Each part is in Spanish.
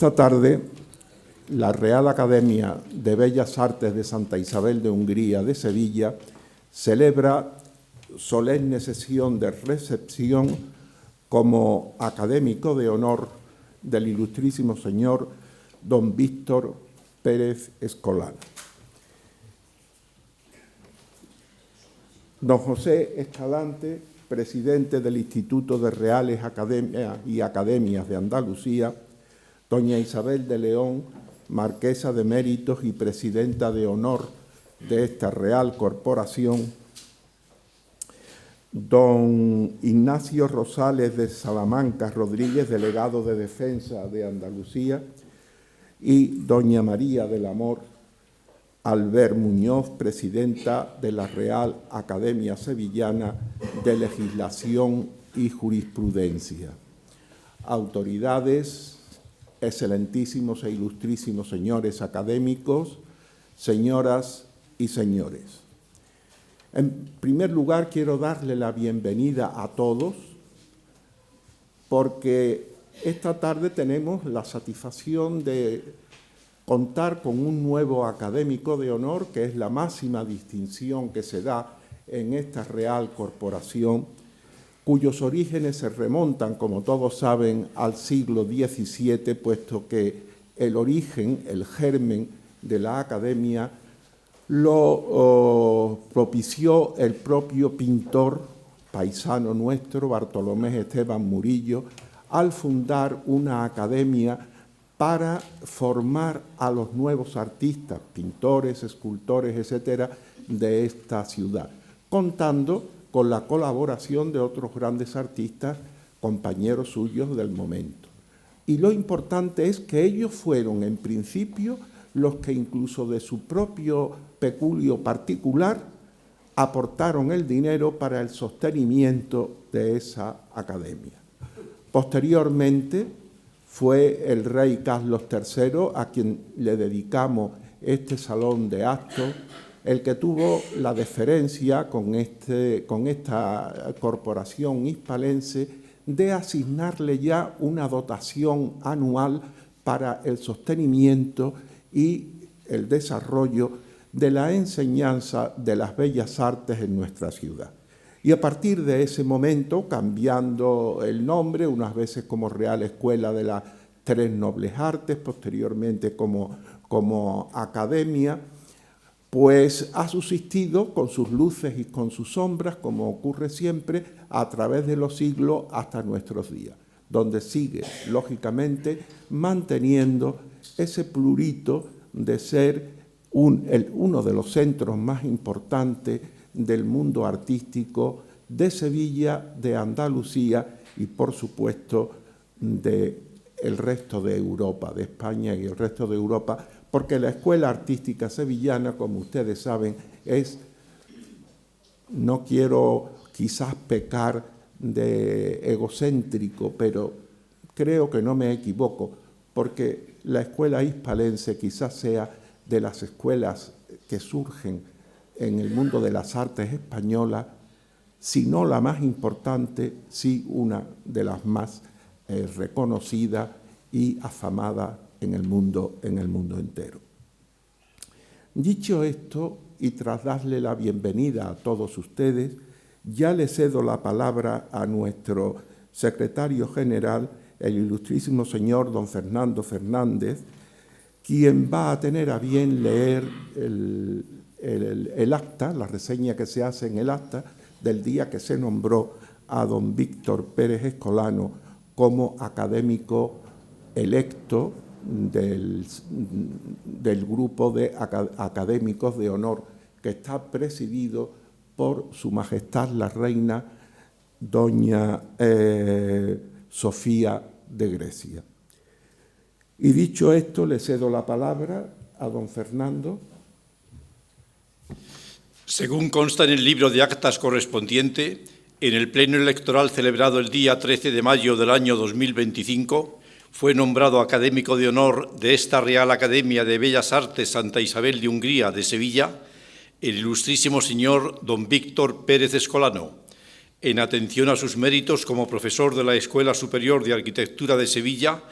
Esta tarde, la Real Academia de Bellas Artes de Santa Isabel de Hungría de Sevilla celebra solemne sesión de recepción como académico de honor del ilustrísimo señor don Víctor Pérez Escolano. Don José Escalante, presidente del Instituto de Reales Academias y Academias de Andalucía, doña Isabel de León, marquesa de Méritos y presidenta de honor de esta Real Corporación, don Ignacio Rosales de Salamanca Rodríguez, delegado de Defensa de Andalucía, y doña María del Amor Albert Muñoz, presidenta de la Real Academia Sevillana de Legislación y Jurisprudencia. Autoridades, excelentísimos e ilustrísimos señores académicos, señoras y señores. En primer lugar, quiero darle la bienvenida a todos porque esta tarde tenemos la satisfacción de contar con un nuevo académico de honor, que es la máxima distinción que se da en esta Real Corporación, cuyos orígenes se remontan, como todos saben, al siglo XVII, puesto que el origen, el germen de la Academia, lo propició el propio pintor paisano nuestro, Bartolomé Esteban Murillo, al fundar una academia para formar a los nuevos artistas, pintores, escultores, etcétera, de esta ciudad, contando con la colaboración de otros grandes artistas, compañeros suyos del momento. Y lo importante es que ellos fueron, en principio, los que incluso de su propio peculio particular aportaron el dinero para el sostenimiento de esa academia. Posteriormente, fue el rey Carlos III, a quien le dedicamos este salón de actos, el que tuvo la deferencia con esta corporación hispalense de asignarle ya una dotación anual para el sostenimiento y el desarrollo de la enseñanza de las bellas artes en nuestra ciudad. Y a partir de ese momento, cambiando el nombre, unas veces como Real Escuela de las Tres Nobles Artes, posteriormente como Academia, pues ha subsistido con sus luces y con sus sombras, como ocurre siempre, a través de los siglos hasta nuestros días, donde sigue, lógicamente, manteniendo ese plurito de ser uno de los centros más importantes del mundo artístico de Sevilla, de Andalucía y, por supuesto, del resto de Europa, de España y el resto de Europa, porque la Escuela Artística Sevillana, como ustedes saben, no quiero quizás pecar de egocéntrico, pero creo que no me equivoco, porque la escuela hispalense quizás sea de las escuelas que surgen en el mundo de las artes españolas, si no la más importante, sí una de las más reconocidas y afamadas en el mundo entero. Dicho esto, y tras darle la bienvenida a todos ustedes, ya le cedo la palabra a nuestro secretario general, el ilustrísimo señor don Fernando Fernández, quien va a tener a bien leer el acta, la reseña que se hace en el acta del día que se nombró a don Víctor Pérez Escolano como académico electo del grupo de académicos de honor que está presidido por Su Majestad la Reina doña Sofía de Grecia. Y dicho esto, le cedo la palabra a don Fernando. Según consta en el libro de actas correspondiente, en el pleno electoral celebrado el día 13 de mayo del año 2025, fue nombrado académico de honor de esta Real Academia de Bellas Artes Santa Isabel de Hungría de Sevilla, el ilustrísimo señor don Víctor Pérez Escolano, en atención a sus méritos como profesor de la Escuela Superior de Arquitectura de Sevilla,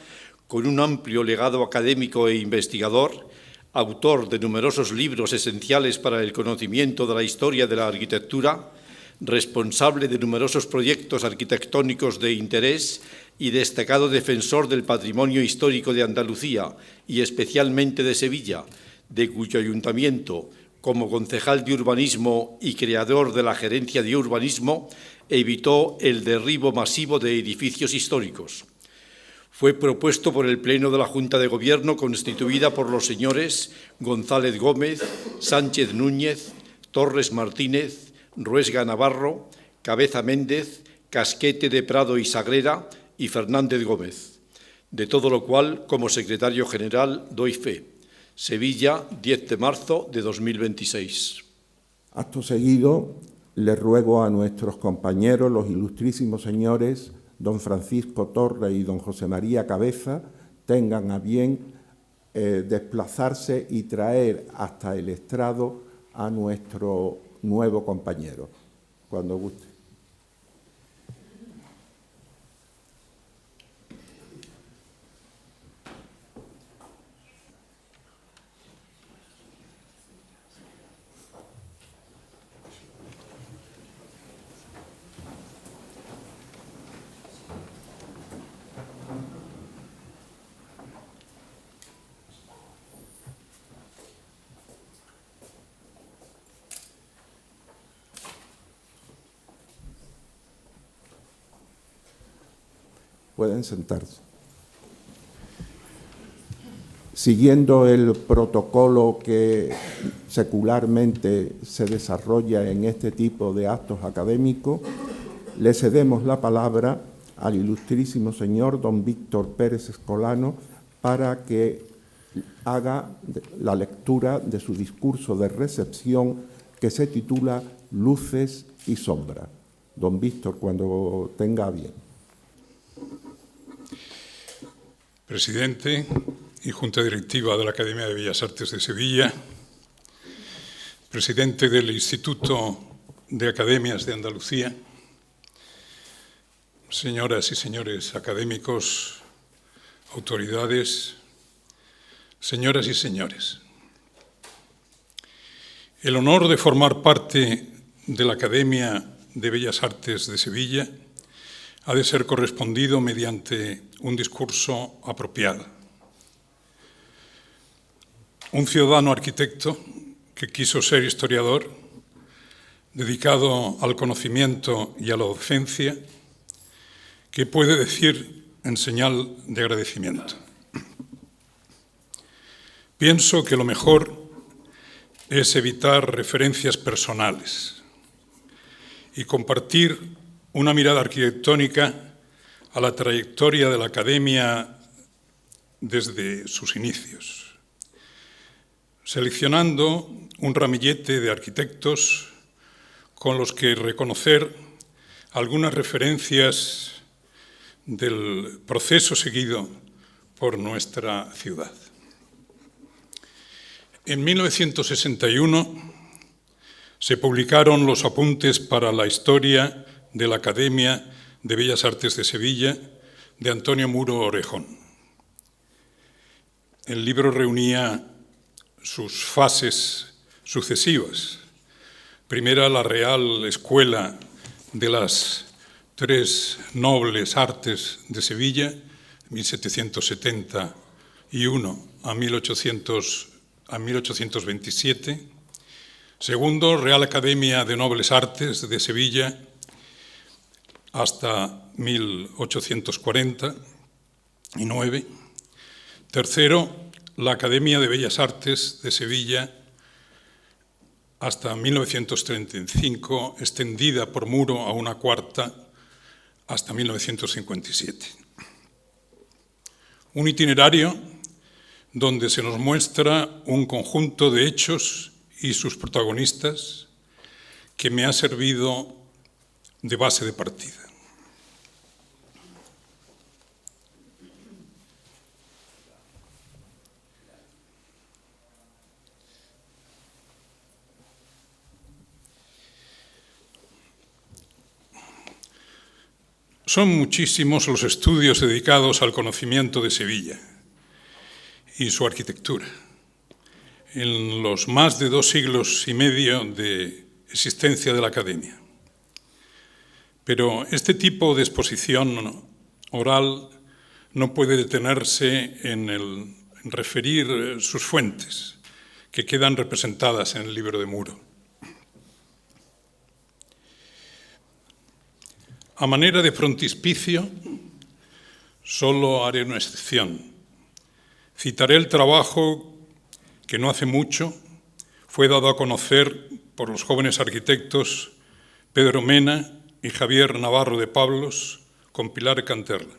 con un amplio legado académico e investigador, autor de numerosos libros esenciales para el conocimiento de la historia de la arquitectura, responsable de numerosos proyectos arquitectónicos de interés y destacado defensor del patrimonio histórico de Andalucía y especialmente de Sevilla, de cuyo ayuntamiento, como concejal de urbanismo y creador de la Gerencia de Urbanismo, evitó el derribo masivo de edificios históricos. Fue propuesto por el Pleno de la Junta de Gobierno, constituida por los señores González Gómez, Sánchez Núñez, Torres Martínez, Ruesga Navarro, Cabeza Méndez, Casquete de Prado y Sagrera y Fernández Gómez, de todo lo cual, como secretario general, doy fe. Sevilla, 10 de marzo de 2026. Acto seguido, le ruego a nuestros compañeros, los ilustrísimos señores don Francisco Torres y don José María Cabeza, tengan a bien desplazarse y traer hasta el estrado a nuestro nuevo compañero, cuando guste. Pueden sentarse. Siguiendo el protocolo que secularmente se desarrolla en este tipo de actos académicos, le cedemos la palabra al ilustrísimo señor don Víctor Pérez Escolano para que haga la lectura de su discurso de recepción que se titula Luces y Sombras. Don Víctor, cuando tenga bien. Presidente y Junta Directiva de la Academia de Bellas Artes de Sevilla, presidente del Instituto de Academias de Andalucía, señoras y señores académicos, autoridades, señoras y señores. El honor de formar parte de la Academia de Bellas Artes de Sevilla ha de ser correspondido mediante un discurso apropiado. Un ciudadano arquitecto que quiso ser historiador, dedicado al conocimiento y a la docencia, que puede decir en señal de agradecimiento. Pienso que lo mejor es evitar referencias personales y compartir una mirada arquitectónica a la trayectoria de la Academia desde sus inicios, seleccionando un ramillete de arquitectos con los que reconocer algunas referencias del proceso seguido por nuestra ciudad. En 1961 se publicaron los apuntes para la historia de la Academia de Bellas Artes de Sevilla, de Antonio Muro Orejón. El libro reunía sus fases sucesivas. Primera, la Real Escuela de las Tres Nobles Artes de Sevilla, 1771 a 1827. Segundo, Real Academia de Nobles Artes de Sevilla, hasta 1849. Tercero, la Academia de Bellas Artes de Sevilla hasta 1935, extendida por Muro a una cuarta hasta 1957. Un itinerario donde se nos muestra un conjunto de hechos y sus protagonistas que me ha servido de base de partida. Son muchísimos los estudios dedicados al conocimiento de Sevilla y su arquitectura. En los más de 2 siglos y medio de existencia de la Academia. Pero este tipo de exposición oral no puede detenerse en referir sus fuentes, que quedan representadas en el libro de Muro. A manera de frontispicio, solo haré una excepción. Citaré el trabajo que no hace mucho fue dado a conocer por los jóvenes arquitectos Pedro Mena y Javier Navarro de Pablos con Pilar Canterla.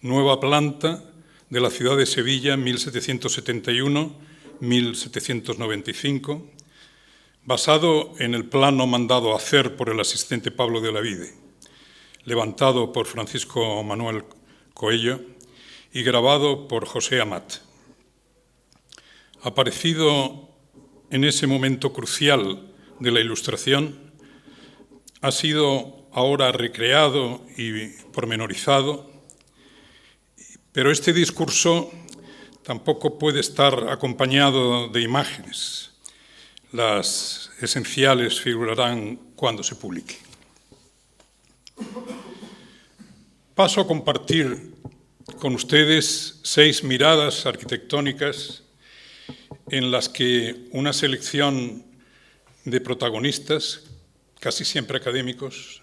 Nueva planta de la ciudad de Sevilla, 1771-1795, basado en el plano mandado hacer por el asistente Pablo de Olavide, levantado por Francisco Manuel Coello y grabado por José Amat. Aparecido en ese momento crucial de la Ilustración, ha sido ahora recreado y pormenorizado, pero este discurso tampoco puede estar acompañado de imágenes. Las esenciales figurarán cuando se publique. Paso a compartir con ustedes 6 miradas arquitectónicas en las que una selección de protagonistas, casi siempre académicos,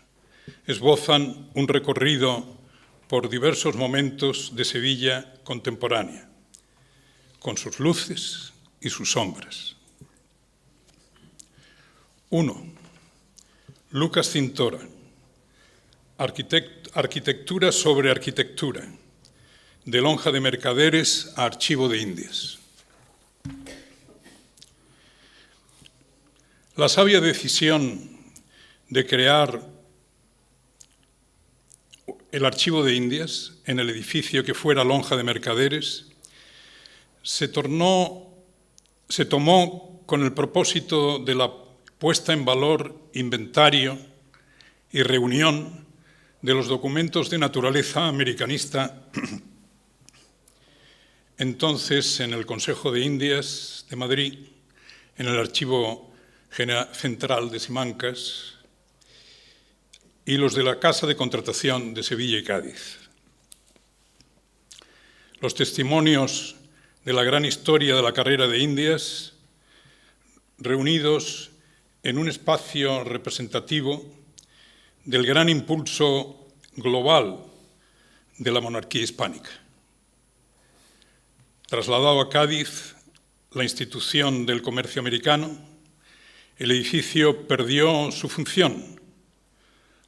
esbozan un recorrido por diversos momentos de Sevilla contemporánea, con sus luces y sus sombras. 1. Lucas Cintora, Arquitectura sobre arquitectura, de lonja de mercaderes a archivo de Indias. La sabia decisión de crear el archivo de Indias en el edificio que fuera lonja de mercaderes se tomó con el propósito de la puesta en valor, inventario y reunión de los documentos de naturaleza americanista, entonces en el Consejo de Indias de Madrid, en el Archivo Central de Simancas y los de la Casa de Contratación de Sevilla y Cádiz. Los testimonios de la gran historia de la carrera de Indias, reunidos en un espacio representativo del gran impulso global de la monarquía hispánica. Trasladado a Cádiz, la institución del comercio americano, el edificio perdió su función,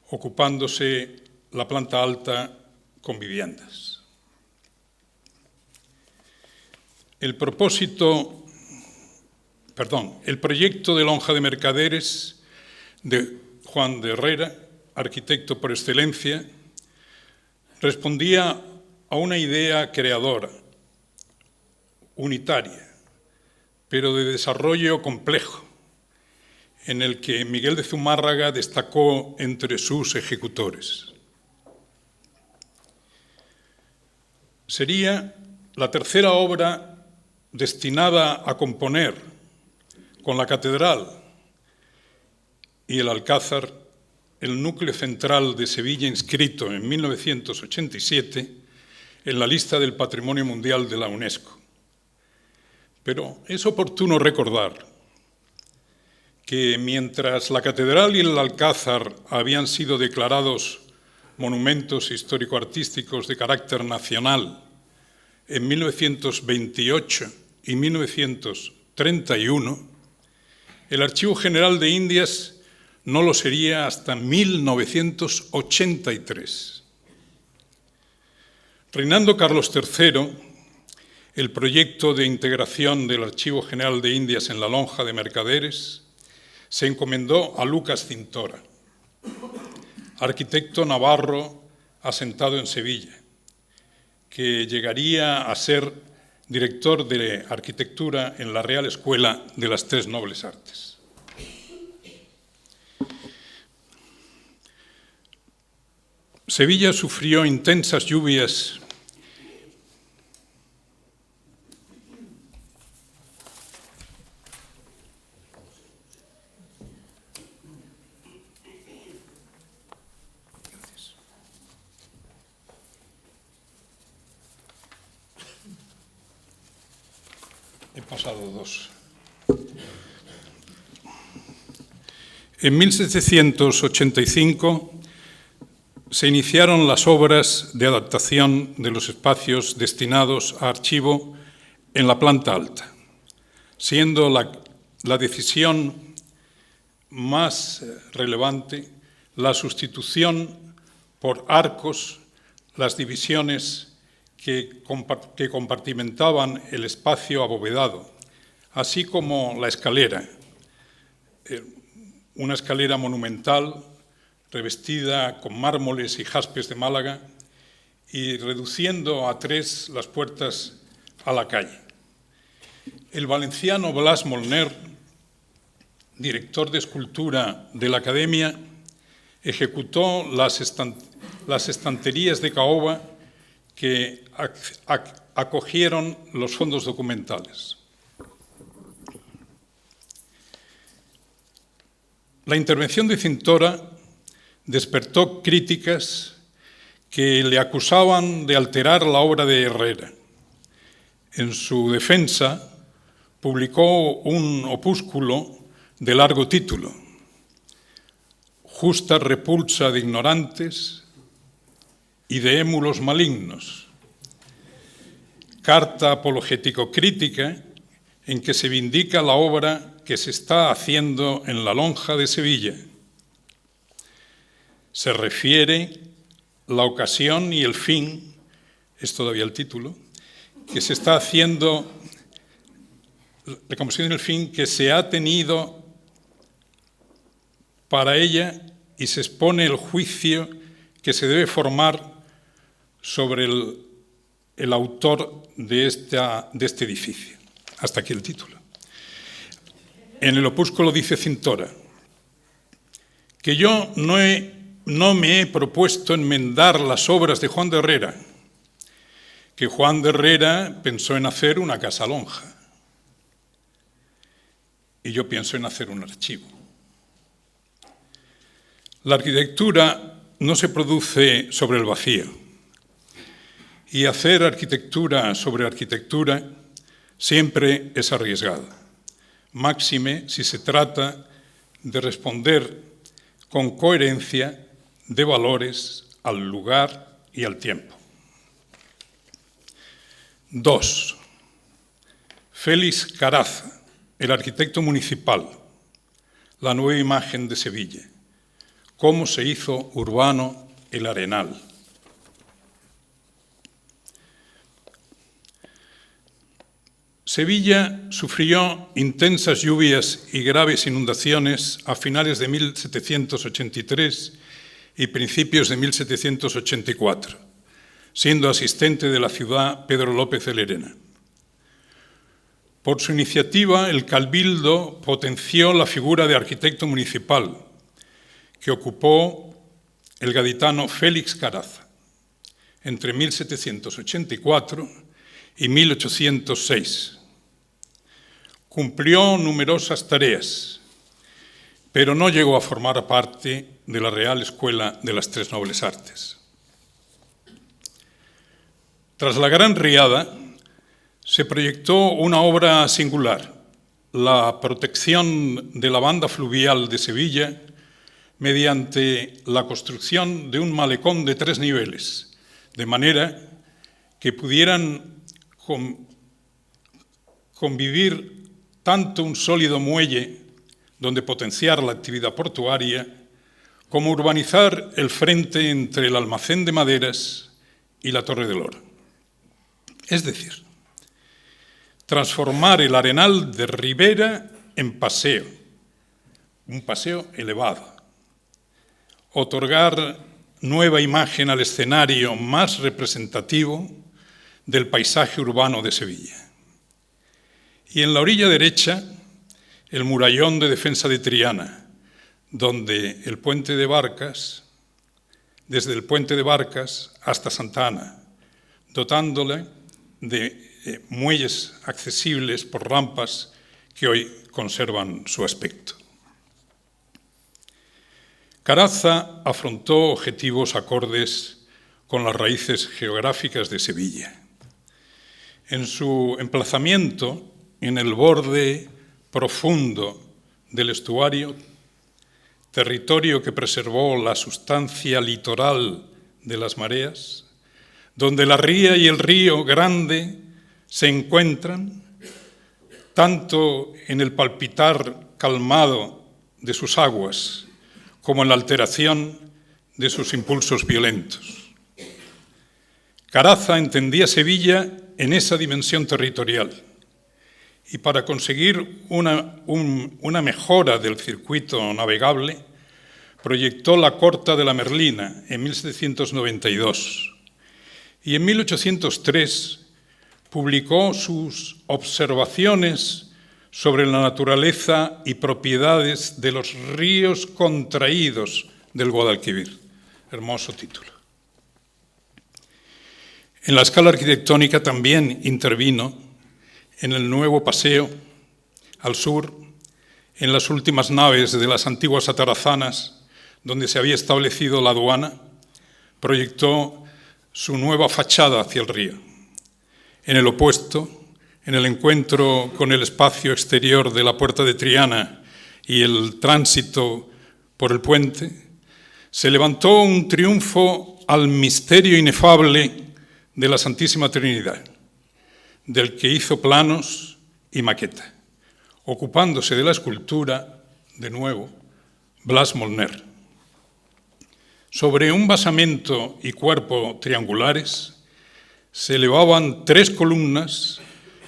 ocupándose la planta alta con viviendas. El proyecto de lonja de mercaderes de Juan de Herrera, arquitecto por excelencia, respondía a una idea creadora, unitaria, pero de desarrollo complejo, en el que Miguel de Zumárraga destacó entre sus ejecutores. Sería la tercera obra destinada a componer con la catedral y el Alcázar el núcleo central de Sevilla inscrito en 1987 en la lista del Patrimonio Mundial de la UNESCO. Pero es oportuno recordar que mientras la catedral y el Alcázar habían sido declarados monumentos histórico-artísticos de carácter nacional en 1928 y 1931, el Archivo General de Indias no lo sería hasta 1983. Reinando Carlos III, el proyecto de integración del Archivo General de Indias en la lonja de mercaderes se encomendó a Lucas Cintora, arquitecto navarro asentado en Sevilla, que llegaría a ser director de arquitectura en la Real Escuela de las Tres Nobles Artes. Sevilla sufrió intensas lluvias En 1785 se iniciaron las obras de adaptación de los espacios destinados a archivo en la planta alta, siendo la decisión más relevante la sustitución por arcos, las divisiones que compartimentaban el espacio abovedado, así como la escalera, una escalera monumental revestida con mármoles y jaspes de Málaga y reduciendo a 3 las puertas a la calle. El valenciano Blas Molner, director de escultura de la Academia, ejecutó las estanterías de caoba que acogieron los fondos documentales. La intervención de Cintora despertó críticas que le acusaban de alterar la obra de Herrera. En su defensa, publicó un opúsculo de largo título, Justa repulsa de ignorantes y de émulos malignos, carta apologético-crítica en que se vindica la obra que se está haciendo en la lonja de Sevilla. Se refiere la ocasión y el fin, es todavía el título, que se está haciendo, la ocasión y el fin que se ha tenido para ella y se expone el juicio que se debe formar sobre el autor de este edificio. Hasta aquí el título. En el opúsculo dice Cintora que yo no me he propuesto enmendar las obras de Juan de Herrera, que Juan de Herrera pensó en hacer una casa lonja y yo pienso en hacer un archivo. La arquitectura no se produce sobre el vacío y hacer arquitectura sobre arquitectura siempre es arriesgada, máxime si se trata de responder con coherencia de valores al lugar y al tiempo. 2. Félix Caraza, el arquitecto municipal, la nueva imagen de Sevilla. Cómo se hizo urbano el Arenal. Sevilla sufrió intensas lluvias y graves inundaciones a finales de 1783 y principios de 1784, siendo asistente de la ciudad Pedro López de Lerena. Por su iniciativa, el Cabildo potenció la figura de arquitecto municipal, que ocupó el gaditano Félix Caraza entre 1784 y 1806. Cumplió numerosas tareas, pero no llegó a formar parte de la Real Escuela de las Tres Nobles Artes. Tras la Gran Riada, se proyectó una obra singular, la protección de la banda fluvial de Sevilla mediante la construcción de un malecón de 3 niveles, de manera que pudieran convivir tanto un sólido muelle donde potenciar la actividad portuaria, como urbanizar el frente entre el almacén de maderas y la Torre del Oro. Es decir, transformar el Arenal de Ribera en paseo, un paseo elevado, otorgar nueva imagen al escenario más representativo del paisaje urbano de Sevilla. Y en la orilla derecha, el murallón de defensa de Triana, donde el puente de barcas desde el puente de Barcas hasta Santa Ana, dotándole de muelles accesibles por rampas que hoy conservan su aspecto. Caraza afrontó objetivos acordes con las raíces geográficas de Sevilla. En su emplazamiento, en el borde profundo del estuario, territorio que preservó la sustancia litoral de las mareas, donde la ría y el río Grande se encuentran, tanto en el palpitar calmado de sus aguas como en la alteración de sus impulsos violentos. Caraza entendía Sevilla en esa dimensión territorial y para conseguir una mejora del circuito navegable proyectó la Corta de la Merlina en 1792 y en 1803 publicó sus observaciones sobre la naturaleza y propiedades de los ríos contraídos del Guadalquivir. Hermoso título. En la escala arquitectónica también intervino en el nuevo paseo al sur, en las últimas naves de las antiguas atarazanas, donde se había establecido la aduana, proyectó su nueva fachada hacia el río. En el opuesto, en el encuentro con el espacio exterior de la Puerta de Triana y el tránsito por el puente, se levantó un triunfo al misterio inefable de la Santísima Trinidad, del que hizo planos y maqueta, ocupándose de la escultura, de nuevo, Blas Molner. Sobre un basamento y cuerpo triangulares se elevaban 3 columnas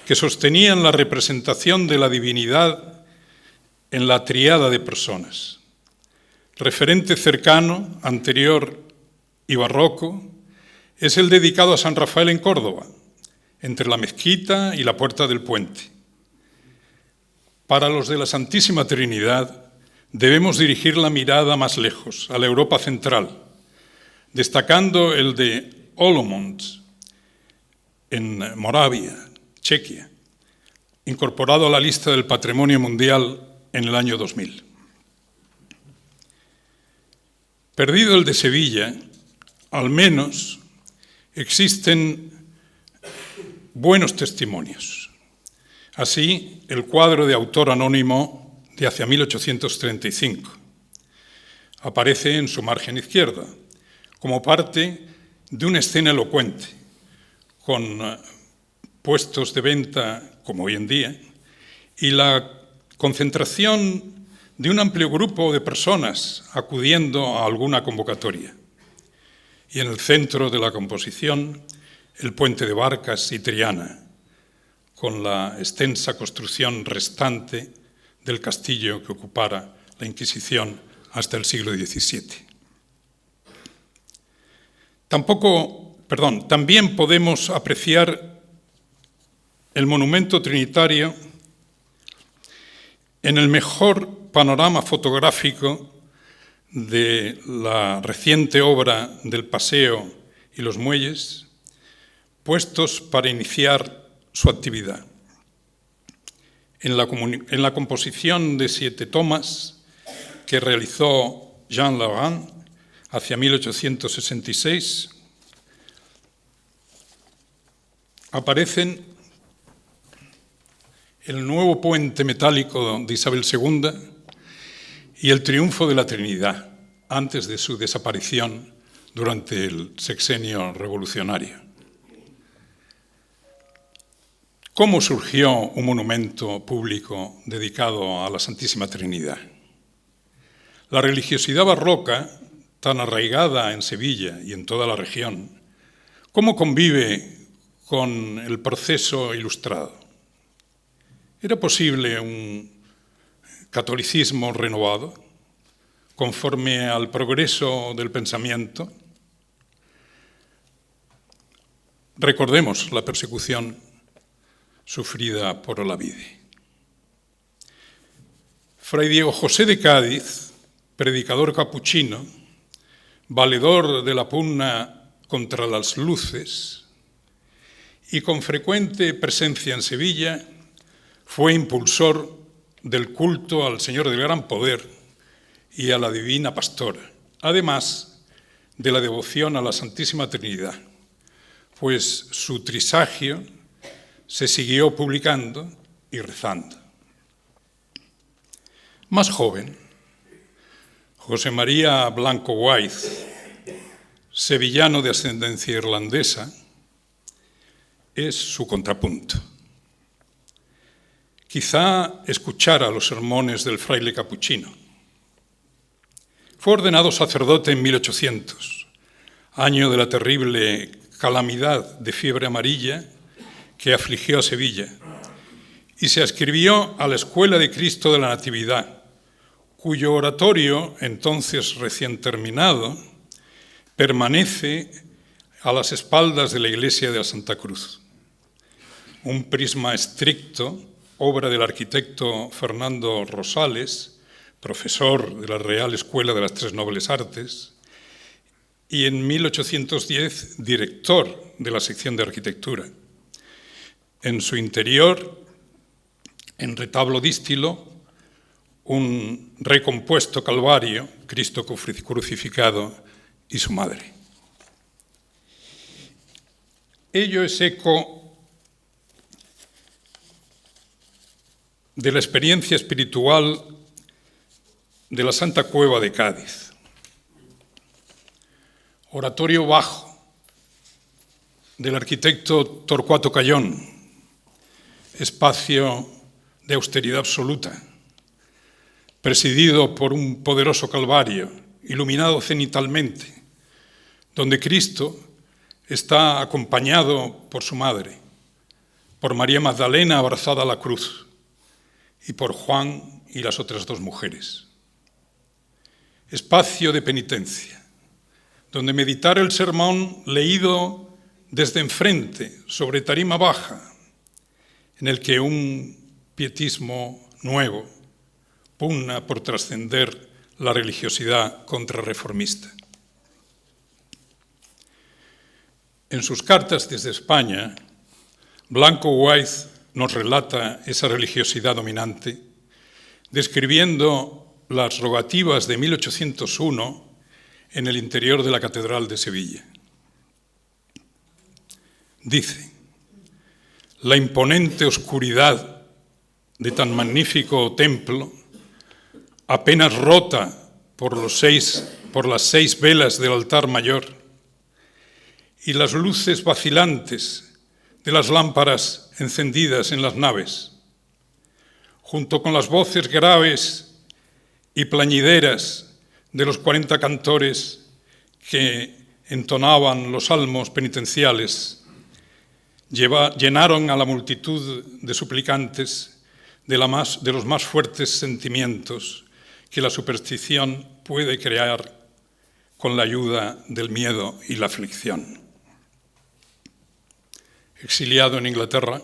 que sostenían la representación de la divinidad en la tríada de personas. Referente cercano, anterior y barroco, es el dedicado a San Rafael en Córdoba, entre la mezquita y la Puerta del Puente. Para los de la Santísima Trinidad debemos dirigir la mirada más lejos, a la Europa central, destacando el de Olomouc, en Moravia, Chequia, incorporado a la lista del Patrimonio Mundial en el año 2000. Perdido el de Sevilla, al menos existen buenos testimonios. Así, el cuadro de autor anónimo de hacia 1835 aparece en su margen izquierda, como parte de una escena elocuente, con puestos de venta, como hoy en día, y la concentración de un amplio grupo de personas acudiendo a alguna convocatoria. Y en el centro de la composición, el puente de Barcas y Triana, con la extensa construcción restante del castillo que ocupara la Inquisición hasta el siglo XVII. También podemos apreciar el monumento trinitario en el mejor panorama fotográfico de la reciente obra del Paseo y los Muelles, puestos para iniciar su actividad. En la composición de 7 tomas que realizó Jean Laurent hacia 1866, aparecen el nuevo puente metálico de Isabel II y el triunfo de la Trinidad, antes de su desaparición durante el sexenio revolucionario. ¿Cómo surgió un monumento público dedicado a la Santísima Trinidad? La religiosidad barroca, tan arraigada en Sevilla y en toda la región, ¿cómo convive con el proceso ilustrado? ¿Era posible un catolicismo renovado, conforme al progreso del pensamiento? Recordemos la persecución sufrida por Olavide. Fray Diego José de Cádiz, predicador capuchino, valedor de la pugna contra las luces y con frecuente presencia en Sevilla, fue impulsor del culto al Señor del Gran Poder y a la Divina Pastora, además de la devoción a la Santísima Trinidad, pues su trisagio se siguió publicando y rezando. Más joven, José María Blanco Wythe, sevillano de ascendencia irlandesa, es su contrapunto. Quizá escuchara los sermones del fraile capuchino. Fue ordenado sacerdote en 1800, año de la terrible calamidad de fiebre amarilla que afligió a Sevilla, y se adscribió a la Escuela de Cristo de la Natividad, cuyo oratorio, entonces recién terminado, permanece a las espaldas de la iglesia de la Santa Cruz. Un prisma estricto, obra del arquitecto Fernando Rosales, profesor de la Real Escuela de las Tres Nobles Artes, y en 1810 director de la sección de arquitectura. En su interior, en retablo dístilo, un recompuesto Calvario, Cristo crucificado y su madre. Ello es eco de la experiencia espiritual de la Santa Cueva de Cádiz. Oratorio bajo del arquitecto Torcuato Cayón, espacio de austeridad absoluta, presidido por un poderoso Calvario, iluminado cenitalmente, donde Cristo está acompañado por su madre, por María Magdalena abrazada a la cruz y por Juan y las otras dos mujeres. Espacio de penitencia, donde meditar el sermón leído desde enfrente, sobre tarima baja, en el que un pietismo nuevo pugna por trascender la religiosidad contrarreformista. En sus cartas desde España, Blanco Wythe nos relata esa religiosidad dominante, describiendo las rogativas de 1801 en el interior de la Catedral de Sevilla. Dice: la imponente oscuridad de tan magnífico templo, apenas rota por las 6 velas del altar mayor, y las luces vacilantes de las lámparas encendidas en las naves, junto con las voces graves y plañideras de los 40 cantores que entonaban los salmos penitenciales, llenaron a la multitud de suplicantes de los más fuertes sentimientos que la superstición puede crear con la ayuda del miedo y la aflicción. Exiliado en Inglaterra,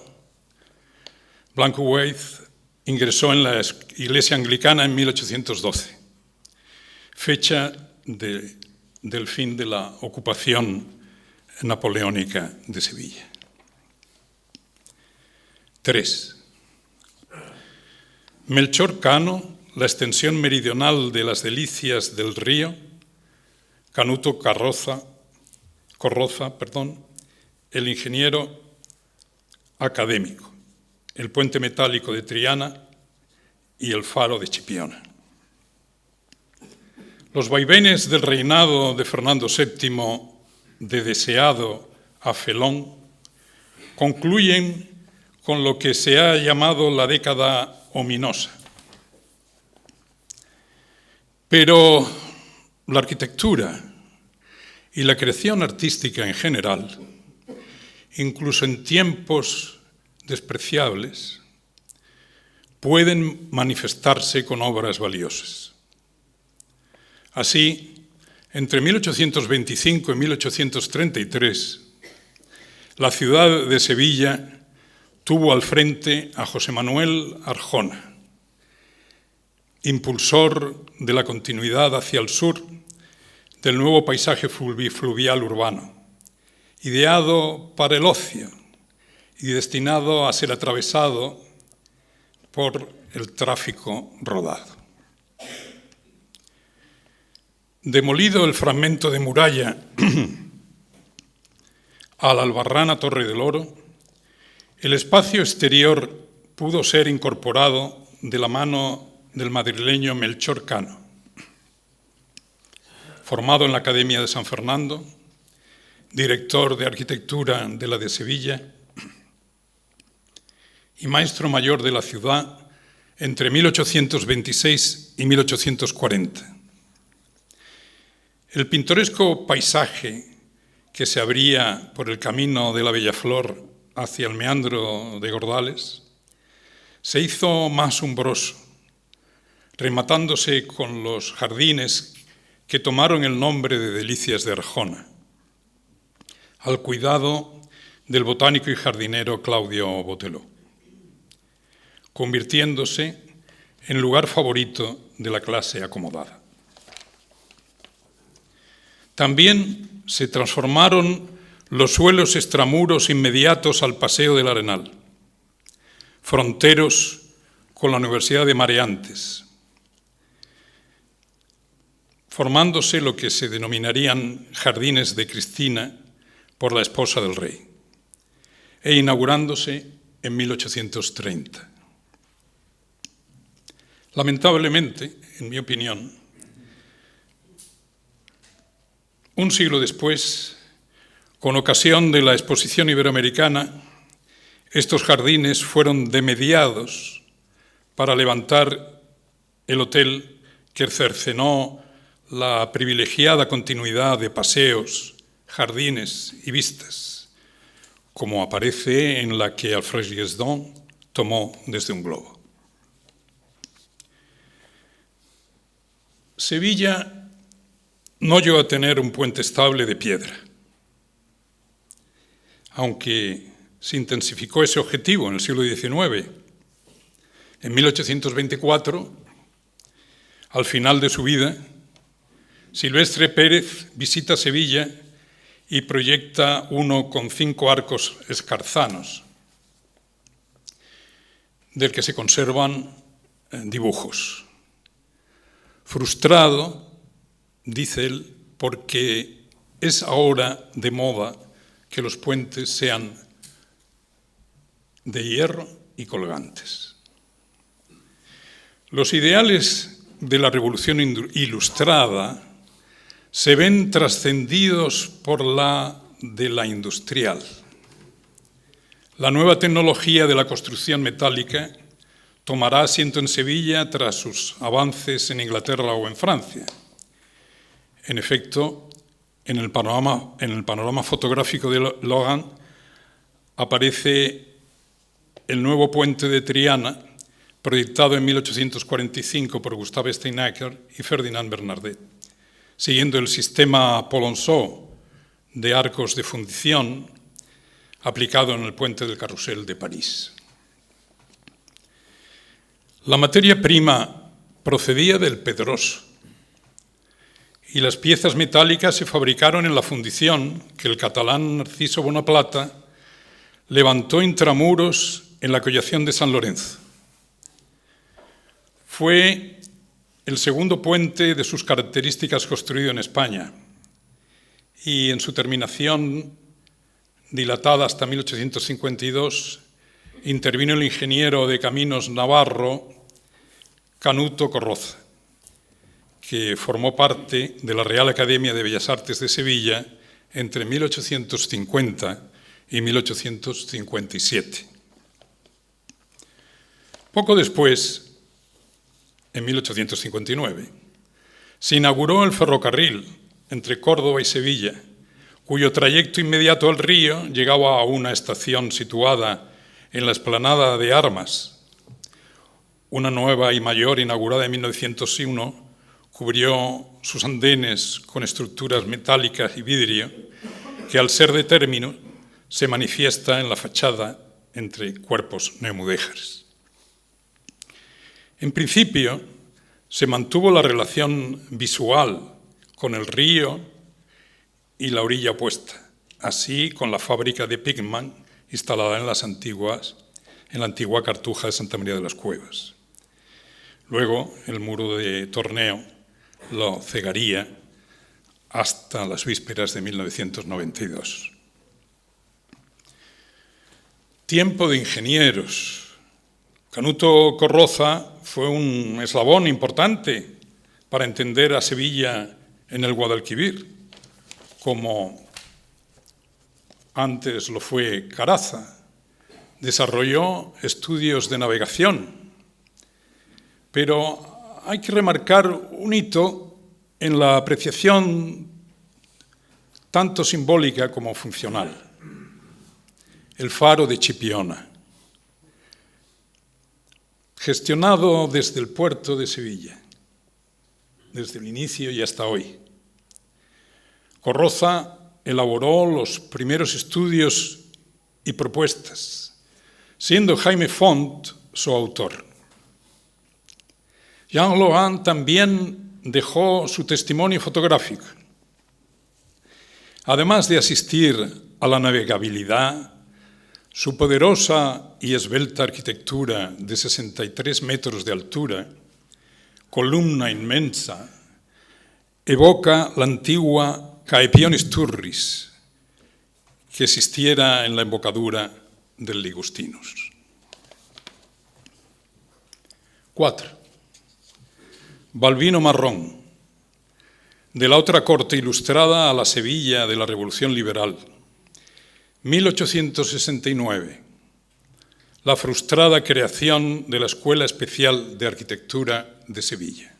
Blanco Wythe ingresó en la Iglesia Anglicana en 1812, fecha del fin de la ocupación napoleónica de Sevilla. 3. Melchor Cano, la extensión meridional de las Delicias del Río, Canuto Carroza, el ingeniero académico, el puente metálico de Triana y el faro de Chipiona. Los vaivenes del reinado de Fernando VII, de Deseado a Felón, concluyen con lo que se ha llamado la década ominosa. Pero la arquitectura y la creación artística en general, incluso en tiempos despreciables, pueden manifestarse con obras valiosas. Así, entre 1825 y 1833, la ciudad de Sevilla tuvo al frente a José Manuel Arjona, impulsor de la continuidad hacia el sur del nuevo paisaje fluvial urbano, ideado para el ocio y destinado a ser atravesado por el tráfico rodado. Demolido el fragmento de muralla a la albarrana Torre del Oro, el espacio exterior pudo ser incorporado de la mano del madrileño Melchor Cano, formado en la Academia de San Fernando, director de arquitectura de la de Sevilla y maestro mayor de la ciudad entre 1826 y 1840. El pintoresco paisaje que se abría por el camino de la Bellaflor hacia el meandro de Gordales se hizo más umbroso, rematándose con los jardines que tomaron el nombre de Delicias de Arjona, al cuidado del botánico y jardinero Claudio Boteló, convirtiéndose en lugar favorito de la clase acomodada. También se transformaron los suelos extramuros inmediatos al Paseo del Arenal, fronteros con la Universidad de Mareantes, formándose lo que se denominarían Jardines de Cristina por la esposa del rey, e inaugurándose en 1830. Lamentablemente, en mi opinión, un siglo después, con ocasión de la Exposición Iberoamericana, estos jardines fueron demediados para levantar el hotel que cercenó la privilegiada continuidad de paseos, jardines y vistas, como aparece en la que Alfred Guesdon tomó desde un globo. Sevilla no llegó a tener un puente estable de piedra, aunque se intensificó ese objetivo en el siglo XIX. En 1824, al final de su vida, Silvestre Pérez visita Sevilla y proyecta uno con 5 arcos escarzanos, del que se conservan dibujos. Frustrado, dice él, porque es ahora de moda que los puentes sean de hierro y colgantes. Los ideales de la Revolución Ilustrada se ven trascendidos por la de la industrial. La nueva tecnología de la construcción metálica tomará asiento en Sevilla tras sus avances en Inglaterra o en Francia. En efecto, en el panorama fotográfico de Logan aparece el nuevo puente de Triana, proyectado en 1845 por Gustave Steinacker y Ferdinand Bernardet, siguiendo el sistema Polonceau de arcos de fundición aplicado en el puente del Carrousel de París. La materia prima procedía del pedroso y las piezas metálicas se fabricaron en la fundición que el catalán Narciso Bonaplata levantó intramuros en la Collación de San Lorenzo. Fue el segundo puente de sus características construido en España y en su terminación, dilatada hasta 1852, intervino el ingeniero de caminos navarro Canuto Corroza, que formó parte de la Real Academia de Bellas Artes de Sevilla entre 1850 y 1857. Poco después, en 1859, se inauguró el ferrocarril entre Córdoba y Sevilla, cuyo trayecto inmediato al río llegaba a una estación situada en la explanada de Armas. Una nueva y mayor, inaugurada en 1901, cubrió sus andenes con estructuras metálicas y vidrio que, al ser de término, se manifiesta en la fachada entre cuerpos neomudéjares. En principio, se mantuvo la relación visual con el río y la orilla opuesta, así con la fábrica de Pigman instalada en la antigua Cartuja de Santa María de las Cuevas. Luego, el muro de Torneo lo cegaría hasta las vísperas de 1992. Tiempo de ingenieros. Canuto Corroza fue un eslabón importante para entender a Sevilla en el Guadalquivir, como antes lo fue Caraza. Desarrolló estudios de navegación, pero hay que remarcar un hito en la apreciación tanto simbólica como funcional: el faro de Chipiona, gestionado desde el puerto de Sevilla, desde el inicio y hasta hoy. Corroza elaboró los primeros estudios y propuestas, siendo Jaime Font su autor. Jean Lohan también dejó su testimonio fotográfico. Además de asistir a la navegabilidad, su poderosa y esbelta arquitectura de 63 metros de altura, columna inmensa, evoca la antigua Caepionis Turris que existiera en la embocadura del Ligustinus. 4. Balbino Marrón, de la otra corte ilustrada a la Sevilla de la Revolución Liberal. 1869. La frustrada creación de la Escuela Especial de Arquitectura de Sevilla.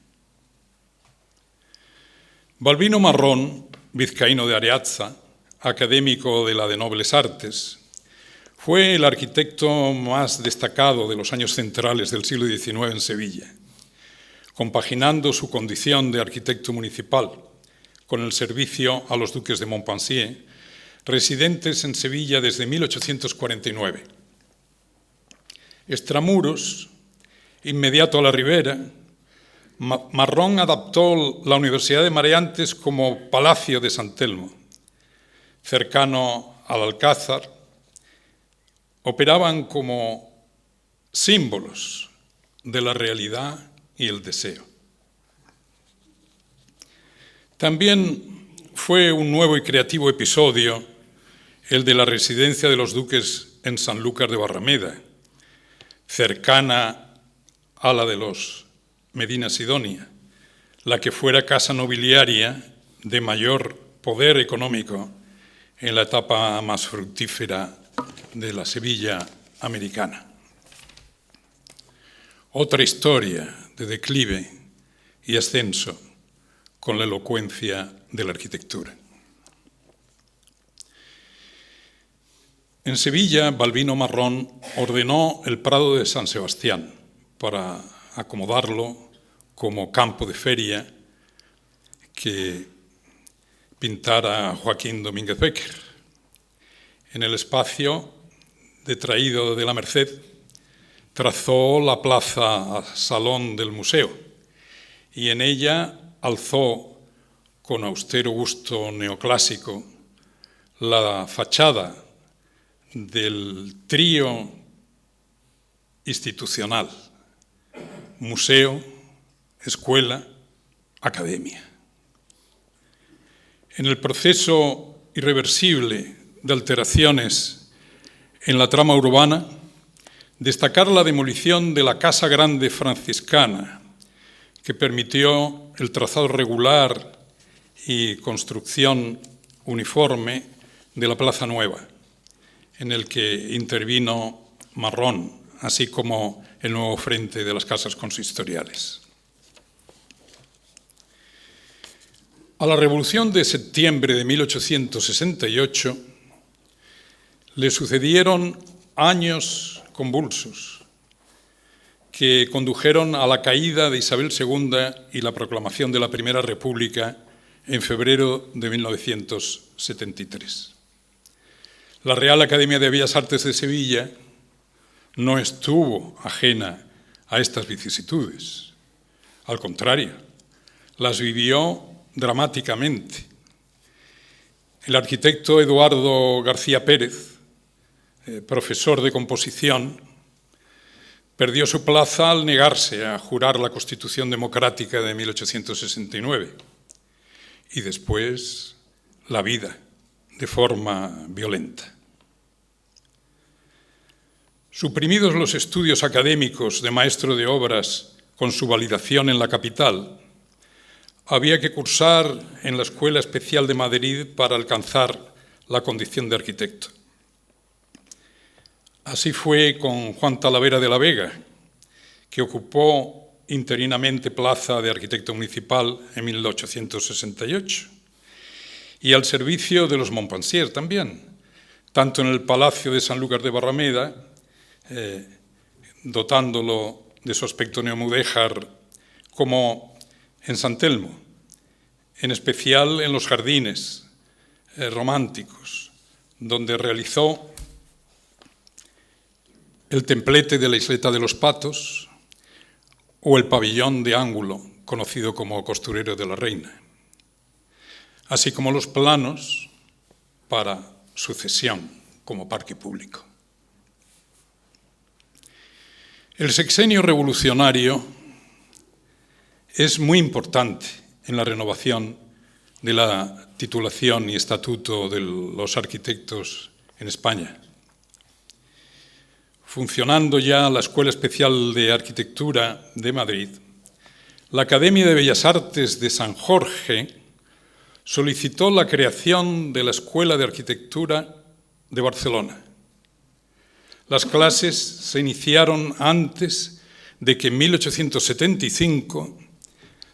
Balbino Marrón, vizcaíno de Areaza, académico de la de Nobles Artes, fue el arquitecto más destacado de los años centrales del siglo XIX en Sevilla, compaginando su condición de arquitecto municipal con el servicio a los duques de Montpensier, residentes en Sevilla desde 1849. Extramuros, inmediato a la ribera, Marrón adaptó la Universidad de Mareantes como Palacio de San Telmo. Cercano al Alcázar, operaban como símbolos de la realidad y el deseo. También fue un nuevo y creativo episodio el de la residencia de los duques en Sanlúcar de Barrameda, cercana a la de los Medina Sidonia, la que fuera casa nobiliaria de mayor poder económico en la etapa más fructífera de la Sevilla americana. Otra historia de declive y ascenso con la elocuencia de la arquitectura. En Sevilla, Balbino Marrón ordenó el Prado de San Sebastián para acomodarlo como campo de feria que pintara Joaquín Domínguez Becker. En el espacio detraído de la Merced trazó la plaza Salón del Museo y en ella alzó con austero gusto neoclásico la fachada del trío institucional: museo, escuela, academia. En el proceso irreversible de alteraciones en la trama urbana, destacar la demolición de la Casa Grande franciscana, que permitió el trazado regular y construcción uniforme de la Plaza Nueva, en el que intervino Marrón, así como el nuevo frente de las casas consistoriales. A la Revolución de septiembre de 1868 le sucedieron años convulsos que condujeron a la caída de Isabel II y la proclamación de la Primera República en febrero de 1973. La Real Academia de Bellas Artes de Sevilla no estuvo ajena a estas vicisitudes. Al contrario, las vivió dramáticamente. El arquitecto Eduardo García Pérez, profesor de composición, perdió su plaza al negarse a jurar la Constitución Democrática de 1869 y después la vida de forma violenta. Suprimidos los estudios académicos de maestro de obras con su validación en la capital, había que cursar en la Escuela Especial de Madrid para alcanzar la condición de arquitecto. Así fue con Juan Talavera de la Vega, que ocupó interinamente plaza de arquitecto municipal en 1868, y al servicio de los Montpensier también, tanto en el Palacio de Sanlúcar de Barrameda, dotándolo de su aspecto neomudéjar, como en San Telmo, en especial en los jardines románticos, donde realizó el templete de la Isleta de los Patos o el pabellón de ángulo, conocido como Costurero de la Reina, así como los planos para su cesión como parque público. El sexenio revolucionario es muy importante en la renovación de la titulación y estatuto de los arquitectos en España. Funcionando ya la Escuela Especial de Arquitectura de Madrid, la Academia de Bellas Artes de San Jorge solicitó la creación de la Escuela de Arquitectura de Barcelona. Las clases se iniciaron antes de que en 1875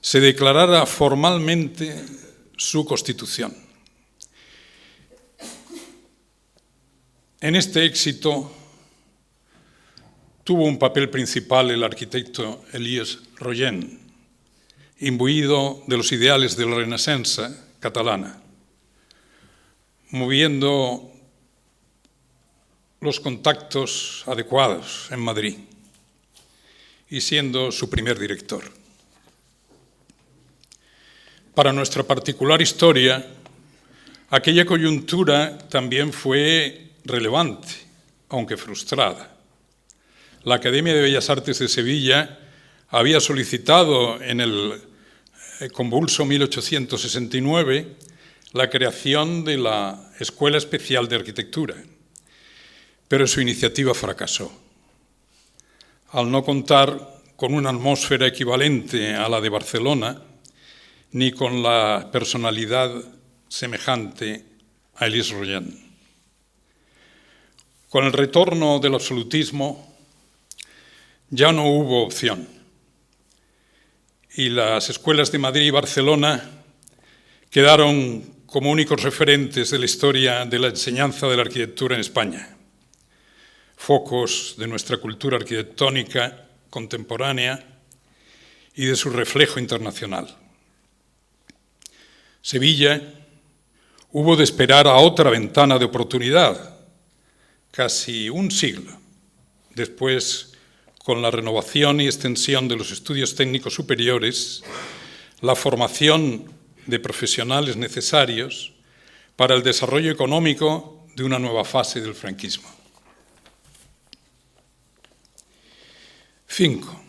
se declarara formalmente su constitución. En este éxito tuvo un papel principal el arquitecto Elies Rollén, imbuido de los ideales de la Renaissance catalana, moviendo los contactos adecuados en Madrid y siendo su primer director. Para nuestra particular historia, aquella coyuntura también fue relevante, aunque frustrada. La Academia de Bellas Artes de Sevilla había solicitado en el convulso 1869 la creación de la Escuela Especial de Arquitectura, pero su iniciativa fracasó. Al no contar con una atmósfera equivalente a la de Barcelona, ni con la personalidad semejante a Elies Rollén. Con el retorno del absolutismo ya no hubo opción, y las escuelas de Madrid y Barcelona quedaron como únicos referentes de la historia de la enseñanza de la arquitectura en España, focos de nuestra cultura arquitectónica contemporánea y de su reflejo internacional. Sevilla hubo de esperar a otra ventana de oportunidad, casi un siglo después, con la renovación y extensión de los estudios técnicos superiores, la formación de profesionales necesarios para el desarrollo económico de una nueva fase del franquismo. 5.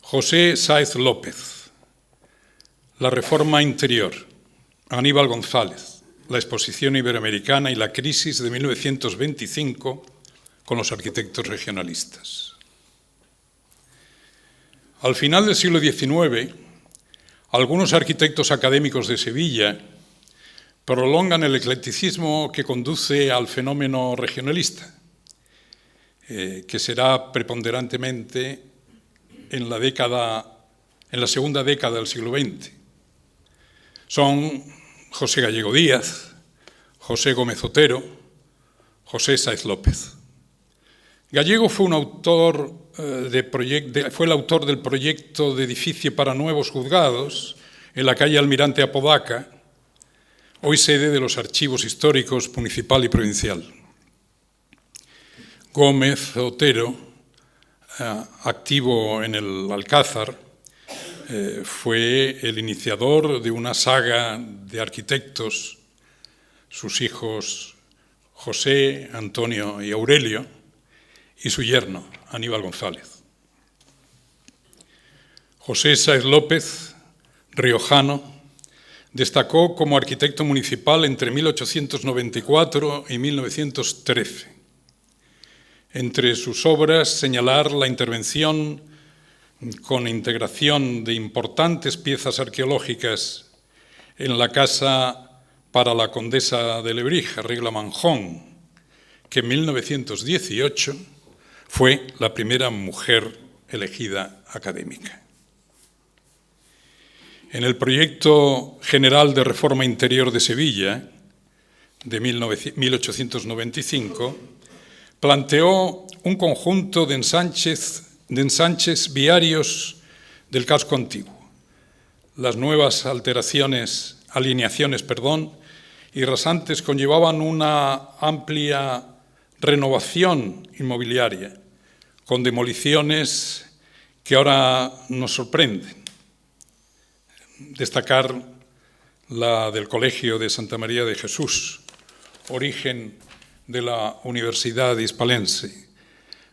José Sáez López. La reforma interior, Aníbal González, la exposición iberoamericana y la crisis de 1925 con los arquitectos regionalistas. Al final del siglo XIX, algunos arquitectos académicos de Sevilla prolongan el eclecticismo que conduce al fenómeno regionalista, que será preponderantemente en la segunda década del siglo XX. Son José Gallego Díaz, José Gómez Otero, José Sáez López. Gallego fue fue el autor del proyecto de edificio para nuevos juzgados en la calle Almirante Apodaca, hoy sede de los archivos históricos municipal y provincial. Gómez Otero, activo en el Alcázar, fue el iniciador de una saga de arquitectos, sus hijos José, Antonio y Aurelio, y su yerno, Aníbal González. José Sáez López, riojano, destacó como arquitecto municipal entre 1894 y 1913. Entre sus obras, señalar la intervención con integración de importantes piezas arqueológicas en la casa para la condesa de Lebrija, Regla Manjón, que en 1918 fue la primera mujer elegida académica. En el proyecto general de reforma interior de Sevilla, de 1895, planteó un conjunto de ensanches viarios del casco antiguo. Las nuevas alineaciones, y rasantes conllevaban una amplia renovación inmobiliaria, con demoliciones que ahora nos sorprenden. Destacar la del Colegio de Santa María de Jesús, origen de la Universidad Hispalense,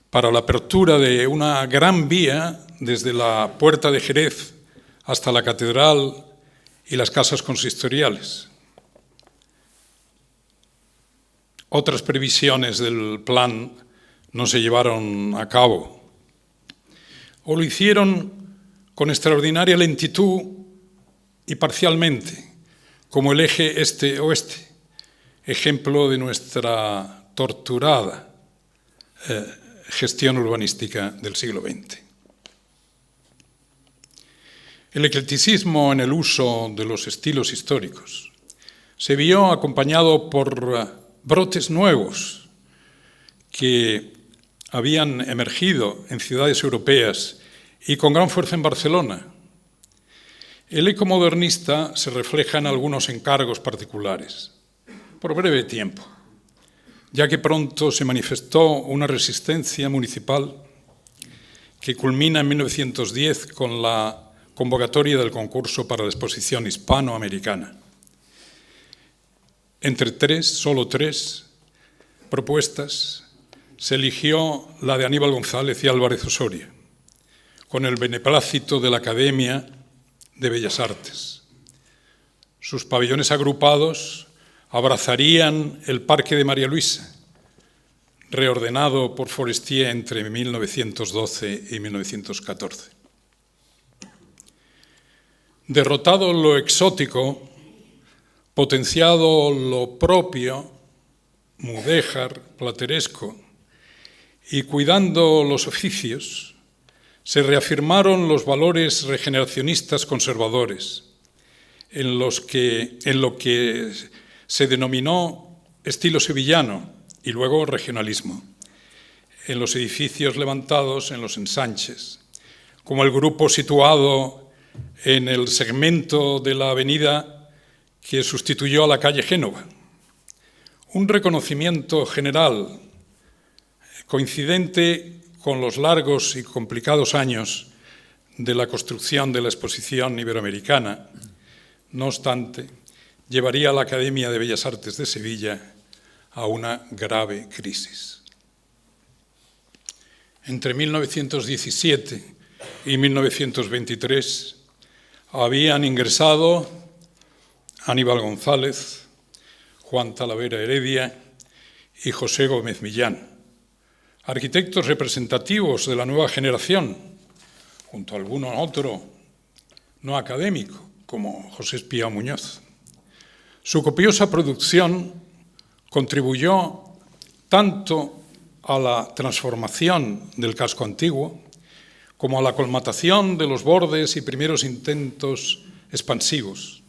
para la apertura de una gran vía desde la Puerta de Jerez hasta la Catedral y las casas consistoriales. Otras previsiones del plan no se llevaron a cabo, o lo hicieron con extraordinaria lentitud y parcialmente, como el eje este-oeste, ejemplo de nuestra torturada gestión urbanística del siglo XX. El eclecticismo en el uso de los estilos históricos se vio acompañado por brotes nuevos que habían emergido en ciudades europeas y con gran fuerza en Barcelona. El eco modernista se refleja en algunos encargos particulares, por breve tiempo, ya que pronto se manifestó una resistencia municipal que culmina en 1910 con la convocatoria del concurso para la exposición hispanoamericana. Entre solo tres propuestas, se eligió la de Aníbal González y Álvarez Osorio, con el beneplácito de la Academia de Bellas Artes. Sus pabellones agrupados abrazarían el Parque de María Luisa, reordenado por Forestier entre 1912 y 1914. Derrotado lo exótico, potenciado lo propio, mudéjar, plateresco, y cuidando los oficios, se reafirmaron los valores regeneracionistas conservadores, en lo que se denominó estilo sevillano y luego regionalismo, en los edificios levantados en los ensanches, como el grupo situado en el segmento de la avenida que sustituyó a la calle Génova. Un reconocimiento general coincidente con los largos y complicados años de la construcción de la exposición iberoamericana, no obstante, llevaría a la Academia de Bellas Artes de Sevilla a una grave crisis. Entre 1917 y 1923 habían ingresado Aníbal González, Juan Talavera Heredia y José Gómez Millán, arquitectos representativos de la nueva generación, junto a alguno otro no académico, como José Espía Muñoz. Su copiosa producción contribuyó tanto a la transformación del casco antiguo como a la colmatación de los bordes y primeros intentos expansivos.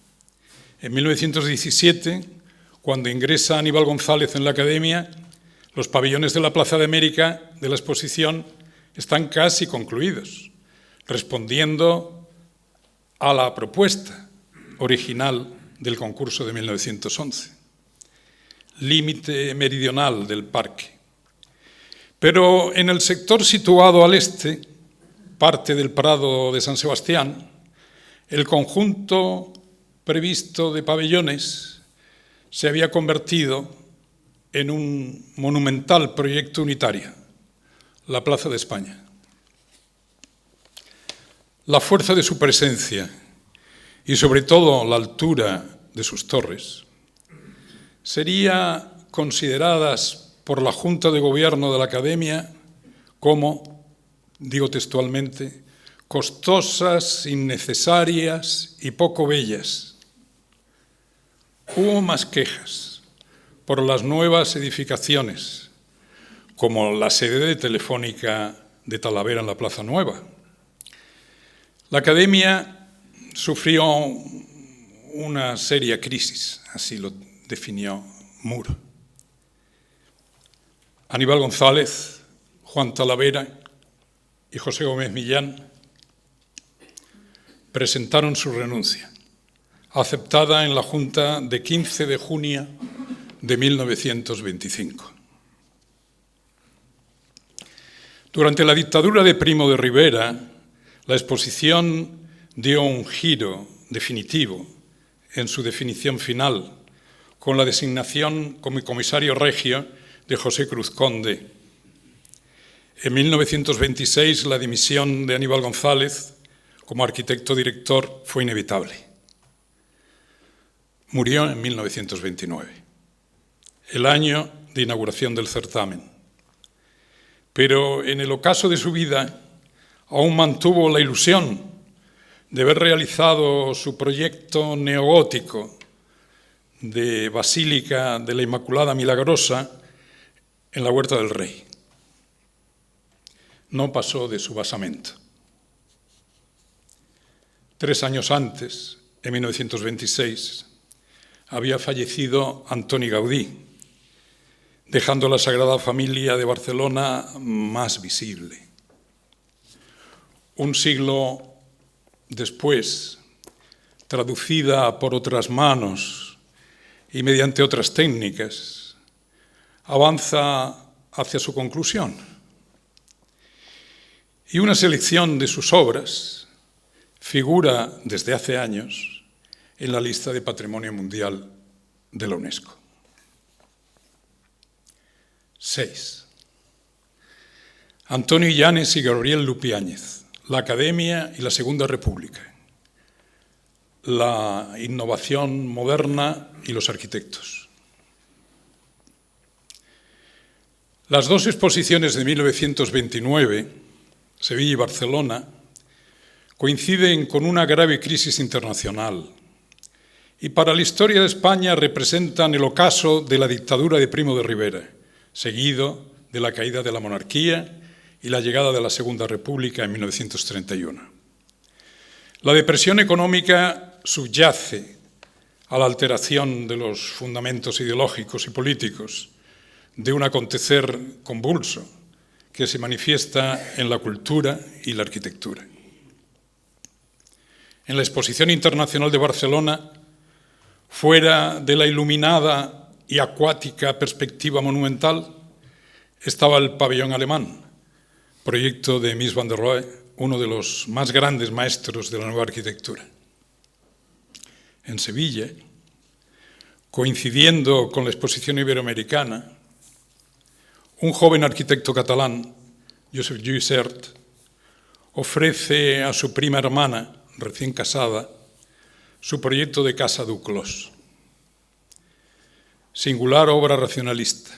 En 1917, cuando ingresa Aníbal González en la Academia, los pabellones de la Plaza de América de la exposición están casi concluidos, respondiendo a la propuesta original del concurso de 1911, límite meridional del parque. Pero en el sector situado al este, parte del Prado de San Sebastián, el conjunto previsto de pabellones se había convertido en un monumental proyecto unitario, la Plaza de España. La fuerza de su presencia y sobre todo la altura de sus torres serían consideradas por la Junta de Gobierno de la Academia como, digo textualmente, costosas, innecesarias y poco bellas. Hubo más quejas por las nuevas edificaciones, como la sede de Telefónica de Talavera en la Plaza Nueva. La Academia sufrió una seria crisis, así lo definió Muro. Aníbal González, Juan Talavera y José Gómez Millán presentaron su renuncia, aceptada en la Junta de 15 de junio de 1925. Durante la dictadura de Primo de Rivera, la exposición dio un giro definitivo en su definición final, con la designación como comisario regio de José Cruz Conde. En 1926, la dimisión de Aníbal González como arquitecto director fue inevitable. Murió en 1929, el año de inauguración del certamen. Pero en el ocaso de su vida aún mantuvo la ilusión de haber realizado su proyecto neogótico de Basílica de la Inmaculada Milagrosa en la Huerta del Rey. No pasó de su basamento. 3 años antes, en 1926, había fallecido Antoni Gaudí, dejando la Sagrada Familia de Barcelona más visible. Un siglo después, traducida por otras manos y mediante otras técnicas, avanza hacia su conclusión. Y una selección de sus obras figura desde hace años en la lista de Patrimonio Mundial de la UNESCO. 6. Antonio Illanes y Gabriel Lupiáñez, la Academia y la Segunda República, la innovación moderna y los arquitectos. Las dos exposiciones de 1929, Sevilla y Barcelona, coinciden con una grave crisis internacional y para la historia de España representan el ocaso de la dictadura de Primo de Rivera, seguido de la caída de la monarquía y la llegada de la Segunda República en 1931. La depresión económica subyace a la alteración de los fundamentos ideológicos y políticos de un acontecer convulso que se manifiesta en la cultura y la arquitectura. En la Exposición Internacional de Barcelona, fuera de la iluminada y acuática perspectiva monumental, estaba el pabellón alemán, proyecto de Mies van der Rohe, uno de los más grandes maestros de la nueva arquitectura. En Sevilla, coincidiendo con la Exposición Iberoamericana, un joven arquitecto catalán, Josep Lluís Sert, ofrece a su prima hermana, recién casada, su proyecto de Casa Duclos. Singular obra racionalista,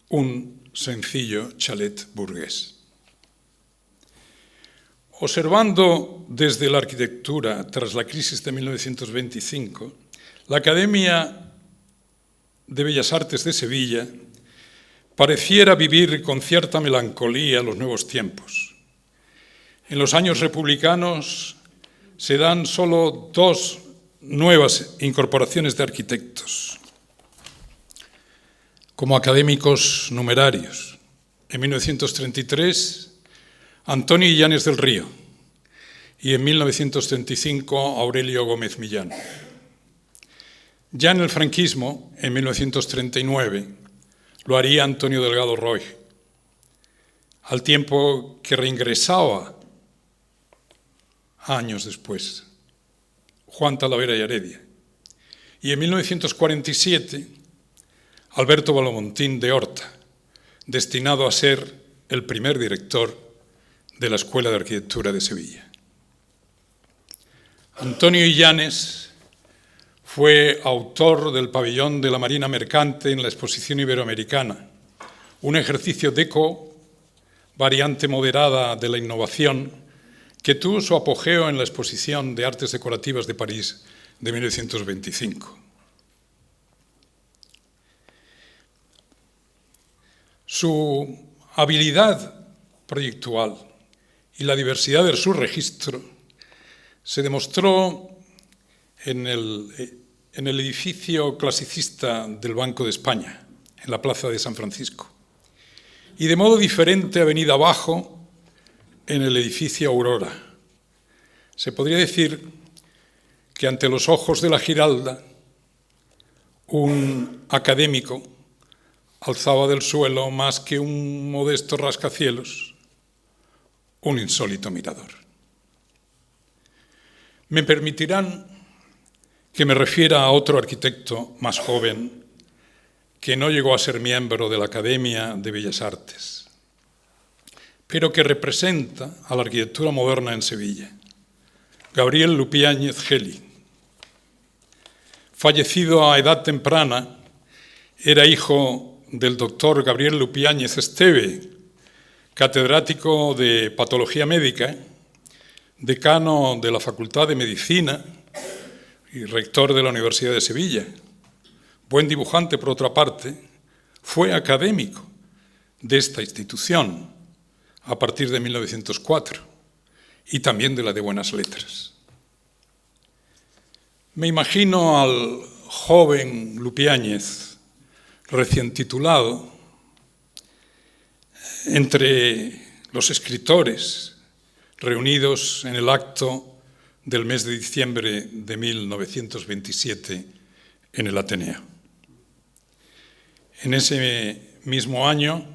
un sencillo chalet burgués. Observando desde la arquitectura, tras la crisis de 1925, la Academia de Bellas Artes de Sevilla pareciera vivir con cierta melancolía los nuevos tiempos. En los años republicanos se dan solo 2 nuevas incorporaciones de arquitectos como académicos numerarios. En 1933, Antonio Illanes del Río y en 1935, Aurelio Gómez Millán. Ya en el franquismo, en 1939, lo haría Antonio Delgado Roy, al tiempo que reingresaba años después, Juan Talavera y Heredia. Y en 1947, Alberto Balamontín de Horta, destinado a ser el primer director de la Escuela de Arquitectura de Sevilla. Antonio Illanes fue autor del pabellón de la Marina Mercante en la Exposición Iberoamericana, un ejercicio deco, variante moderada de la innovación, que tuvo su apogeo en la Exposición de Artes Decorativas de París de 1925. Su habilidad proyectual y la diversidad de su registro se demostró en el edificio clasicista del Banco de España, en la Plaza de San Francisco, y de modo diferente avenida abajo en el edificio Aurora. Se podría decir que ante los ojos de la Giralda, un académico alzaba del suelo más que un modesto rascacielos, un insólito mirador. Me permitirán que me refiera a otro arquitecto más joven que no llegó a ser miembro de la Academia de Bellas Artes, pero que representa a la arquitectura moderna en Sevilla, Gabriel Lupiáñez Geli. Fallecido a edad temprana, era hijo del doctor Gabriel Lupiáñez Esteve, catedrático de Patología Médica, decano de la Facultad de Medicina y rector de la Universidad de Sevilla. Buen dibujante, por otra parte, fue académico de esta institución a partir de 1904 y también de la de Buenas Letras. Me imagino al joven Lupiáñez, recién titulado, entre los escritores reunidos en el acto del mes de diciembre de 1927 en el Ateneo. En ese mismo año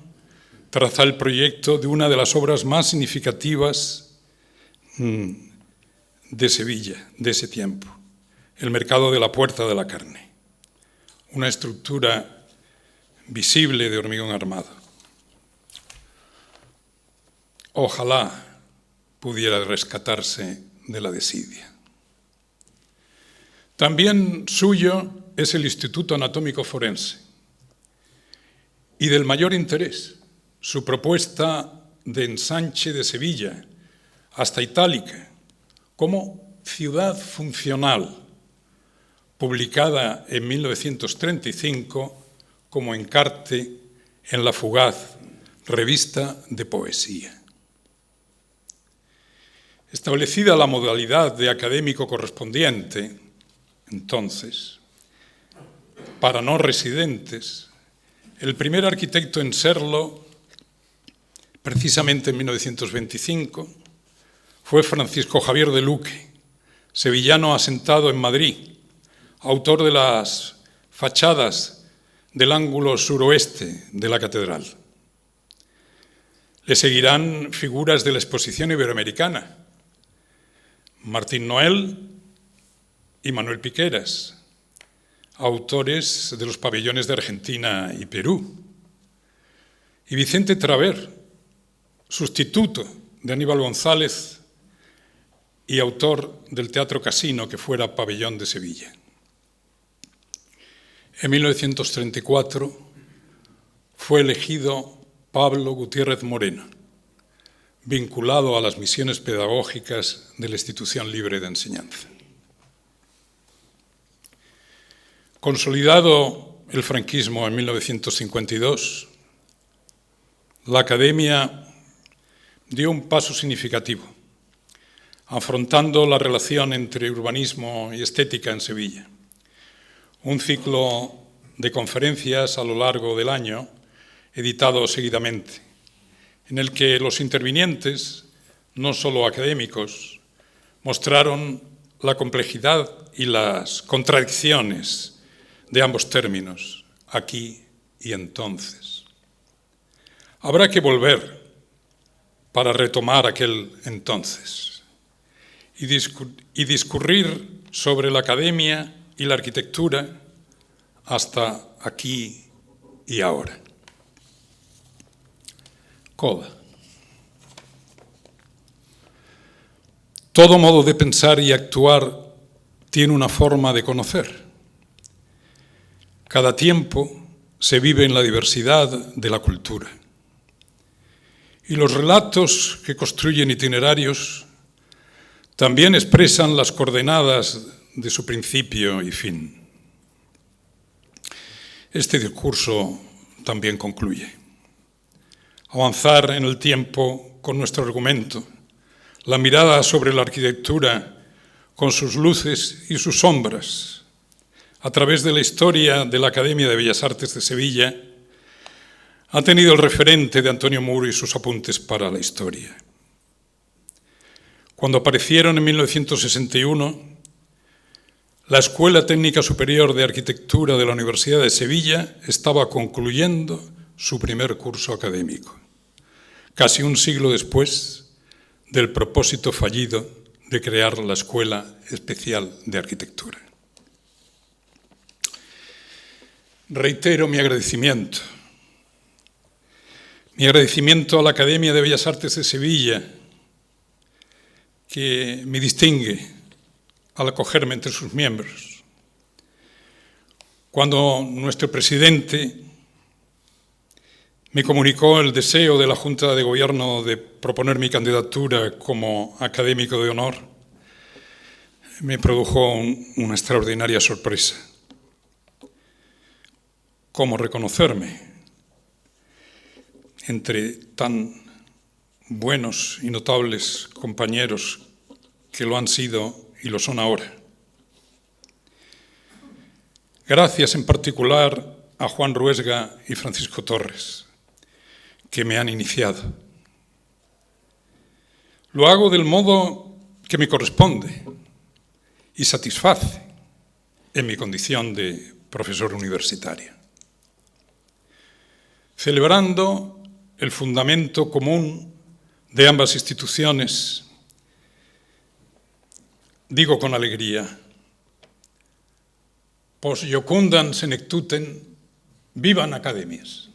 traza el proyecto de una de las obras más significativas de Sevilla de ese tiempo, el Mercado de la Puerta de la Carne, una estructura visible de hormigón armado. Ojalá pudiera rescatarse de la desidia. También suyo es el Instituto Anatómico Forense y del mayor interés su propuesta de ensanche de Sevilla hasta Itálica como ciudad funcional, publicada en 1935 como encarte en la fugaz Revista de Poesía. Establecida la modalidad de académico correspondiente, entonces, para no residentes, el primer arquitecto en serlo, precisamente en 1925, fue Francisco Javier de Luque, sevillano asentado en Madrid, autor de las fachadas del ángulo suroeste de la catedral. Le seguirán figuras de la Exposición Iberoamericana, Martín Noel y Manuel Piqueras, autores de los pabellones de Argentina y Perú, y Vicente Traver, sustituto de Aníbal González y autor del Teatro Casino, que fuera pabellón de Sevilla. En 1934 fue elegido Pablo Gutiérrez Moreno, vinculado a las misiones pedagógicas de la Institución Libre de Enseñanza. Consolidado el franquismo en 1952, la Academia dio un paso significativo, afrontando la relación entre urbanismo y estética en Sevilla. Un ciclo de conferencias a lo largo del año, editado seguidamente, en el que los intervinientes, no solo académicos, mostraron la complejidad y las contradicciones de ambos términos, aquí y entonces. Habrá que volver para retomar aquel entonces y discurrir sobre la academia y la arquitectura hasta aquí y ahora. Coda. Todo modo de pensar y actuar tiene una forma de conocer. Cada tiempo se vive en la diversidad de la cultura. Y los relatos que construyen itinerarios también expresan las coordenadas de su principio y fin. Este discurso también concluye. Avanzar en el tiempo con nuestro argumento, la mirada sobre la arquitectura con sus luces y sus sombras, a través de la historia de la Academia de Bellas Artes de Sevilla, ha tenido el referente de Antonio Muro y sus apuntes para la historia. Cuando aparecieron en 1961, la Escuela Técnica Superior de Arquitectura de la Universidad de Sevilla estaba concluyendo su primer curso académico, casi un siglo después del propósito fallido de crear la Escuela Especial de Arquitectura. Reitero mi agradecimiento a la Academia de Bellas Artes de Sevilla, que me distingue al acogerme entre sus miembros. Cuando nuestro presidente me comunicó el deseo de la Junta de Gobierno de proponer mi candidatura como académico de honor, me produjo una extraordinaria sorpresa. ¿Cómo reconocerme entre tan buenos y notables compañeros que lo han sido y lo son ahora? Gracias en particular a Juan Ruesga y Francisco Torres, que me han iniciado. Lo hago del modo que me corresponde y satisface en mi condición de profesor universitario, celebrando el fundamento común de ambas instituciones. Digo con alegría: pos iocundam senectutem, vivan academias.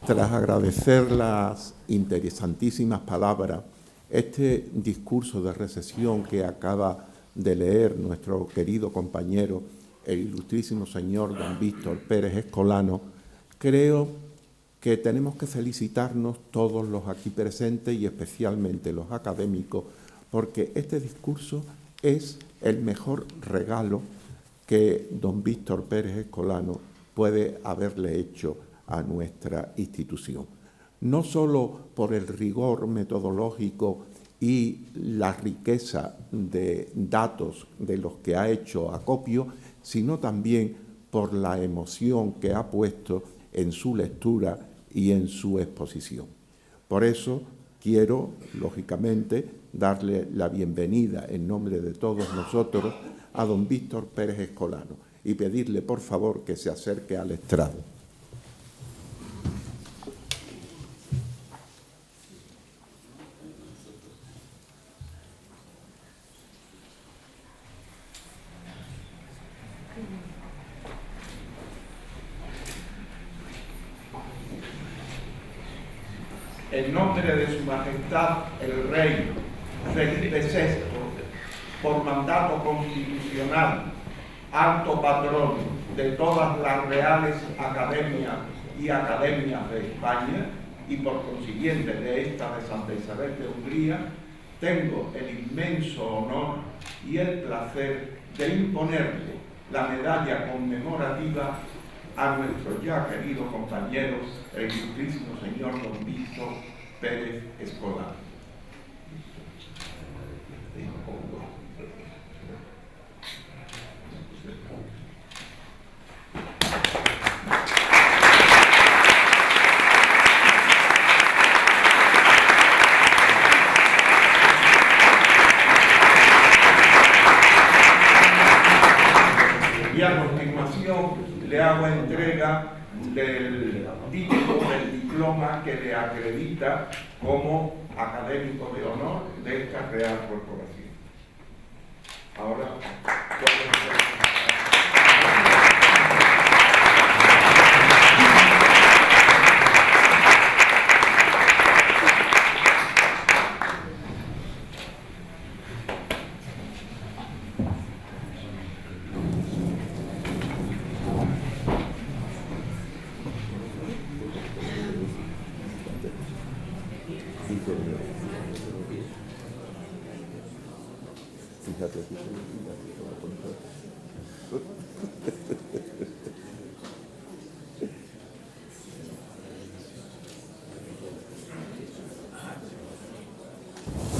Tras agradecer las interesantísimas palabras, este discurso de recesión que acaba de leer nuestro querido compañero, el ilustrísimo señor don Víctor Pérez Escolano, creo que tenemos que felicitarnos todos los aquí presentes y especialmente los académicos, porque este discurso es el mejor regalo que don Víctor Pérez Escolano puede haberle hecho a nuestra institución. No solo por el rigor metodológico y la riqueza de datos de los que ha hecho acopio, sino también por la emoción que ha puesto en su lectura y en su exposición. Por eso quiero, lógicamente, darle la bienvenida en nombre de todos nosotros a don Víctor Pérez Escolano y pedirle, por favor, que se acerque al estrado. En nombre de Su Majestad el Rey Felipe VI, por mandato constitucional, alto patrón de todas las reales academias y academias de España, y por consiguiente de esta de Santa Isabel de Hungría, tengo el inmenso honor y el placer de imponerle la medalla conmemorativa a nuestro ya querido compañero, el ilustrísimo señor don Víctor Pérez Escolano. a continuación le hago entrega del título, del diploma que le acredita como académico de honor de esta Real Corporación. Ahora,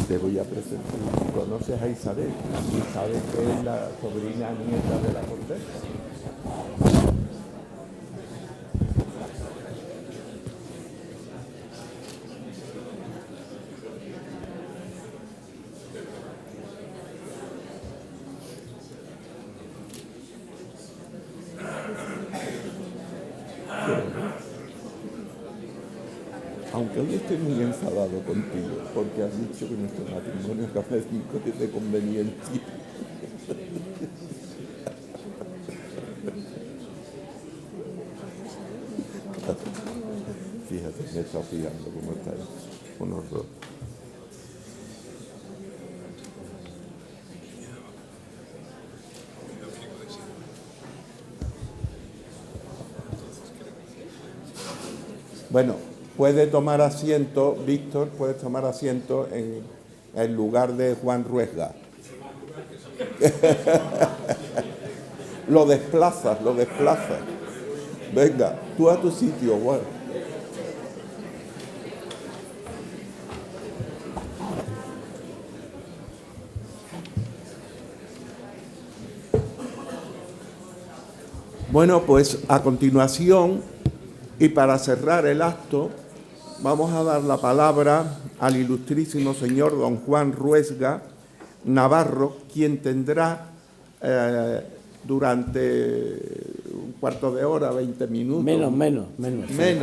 te voy a presentar. ¿Conoces a Isabel? Isabel, que es la sobrina nieta de la condesa. Aunque hoy estoy muy enfadado contigo, porque has dicho que nuestro matrimonio académico es de conveniencia. Fíjate, me está fijando cómo está un horror. Bueno, puede tomar asiento, Víctor, puedes tomar asiento en el lugar de Juan Ruesga. Lo desplazas. Venga, tú a tu sitio, Juan. Bueno, pues a continuación, y para cerrar el acto, vamos a dar la palabra al ilustrísimo señor don Juan Ruesga Navarro, quien tendrá durante un cuarto de hora, 20 minutos. Menos. Sí.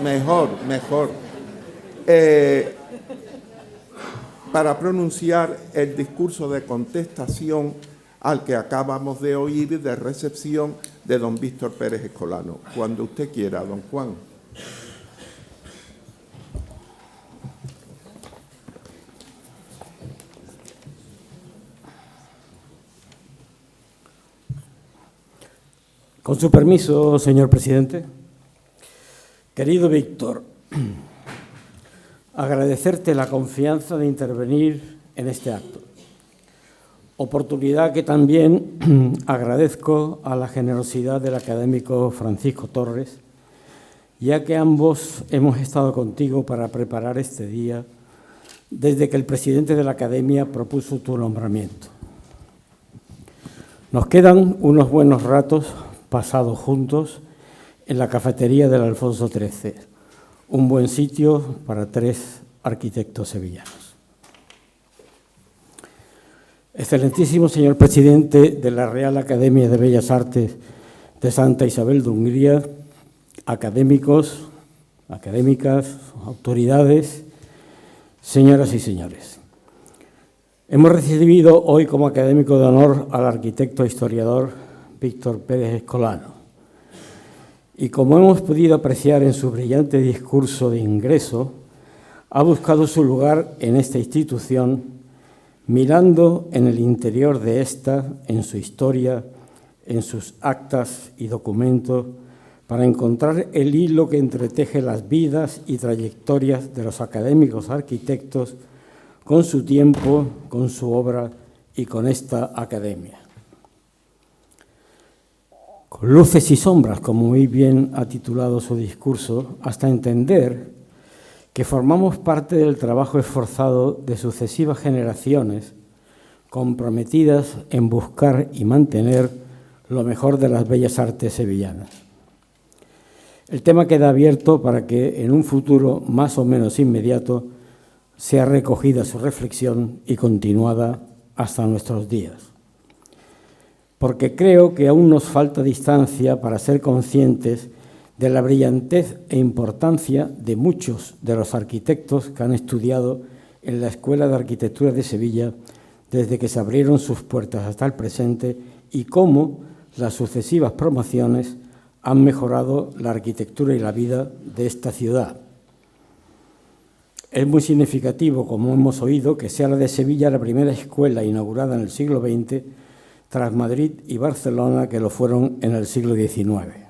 Mejor. Para pronunciar el discurso de contestación al que acabamos de oír de recepción de don Víctor Pérez Escolano. Cuando usted quiera, don Juan. Con su permiso, señor presidente. Querido Víctor, agradecerte la confianza de intervenir en este acto. Oportunidad que también agradezco a la generosidad del académico Francisco Torres, ya que ambos hemos estado contigo para preparar este día desde que el presidente de la Academia propuso tu nombramiento. Nos quedan unos buenos ratos pasados juntos en la cafetería del Alfonso XIII, un buen sitio para 3 arquitectos sevillanos. Excelentísimo señor presidente de la Real Academia de Bellas Artes de Santa Isabel de Hungría, académicos, académicas, autoridades, señoras y señores. Hemos recibido hoy como académico de honor al arquitecto e historiador Víctor Pérez Escolano. Y como hemos podido apreciar en su brillante discurso de ingreso, ha buscado su lugar en esta institución mirando en el interior de esta, en su historia, en sus actas y documentos, para encontrar el hilo que entreteje las vidas y trayectorias de los académicos arquitectos con su tiempo, con su obra y con esta academia. Con luces y sombras, como muy bien ha titulado su discurso, hasta entender que formamos parte del trabajo esforzado de sucesivas generaciones comprometidas en buscar y mantener lo mejor de las bellas artes sevillanas. El tema queda abierto para que en un futuro más o menos inmediato sea recogida su reflexión y continuada hasta nuestros días. porque creo que aún nos falta distancia para ser conscientes de la brillantez e importancia de muchos de los arquitectos que han estudiado en la Escuela de Arquitectura de Sevilla desde que se abrieron sus puertas hasta el presente y cómo las sucesivas promociones han mejorado la arquitectura y la vida de esta ciudad. Es muy significativo, como hemos oído, que sea la de Sevilla la primera escuela inaugurada en el siglo XX, tras Madrid y Barcelona, que lo fueron en el siglo XIX.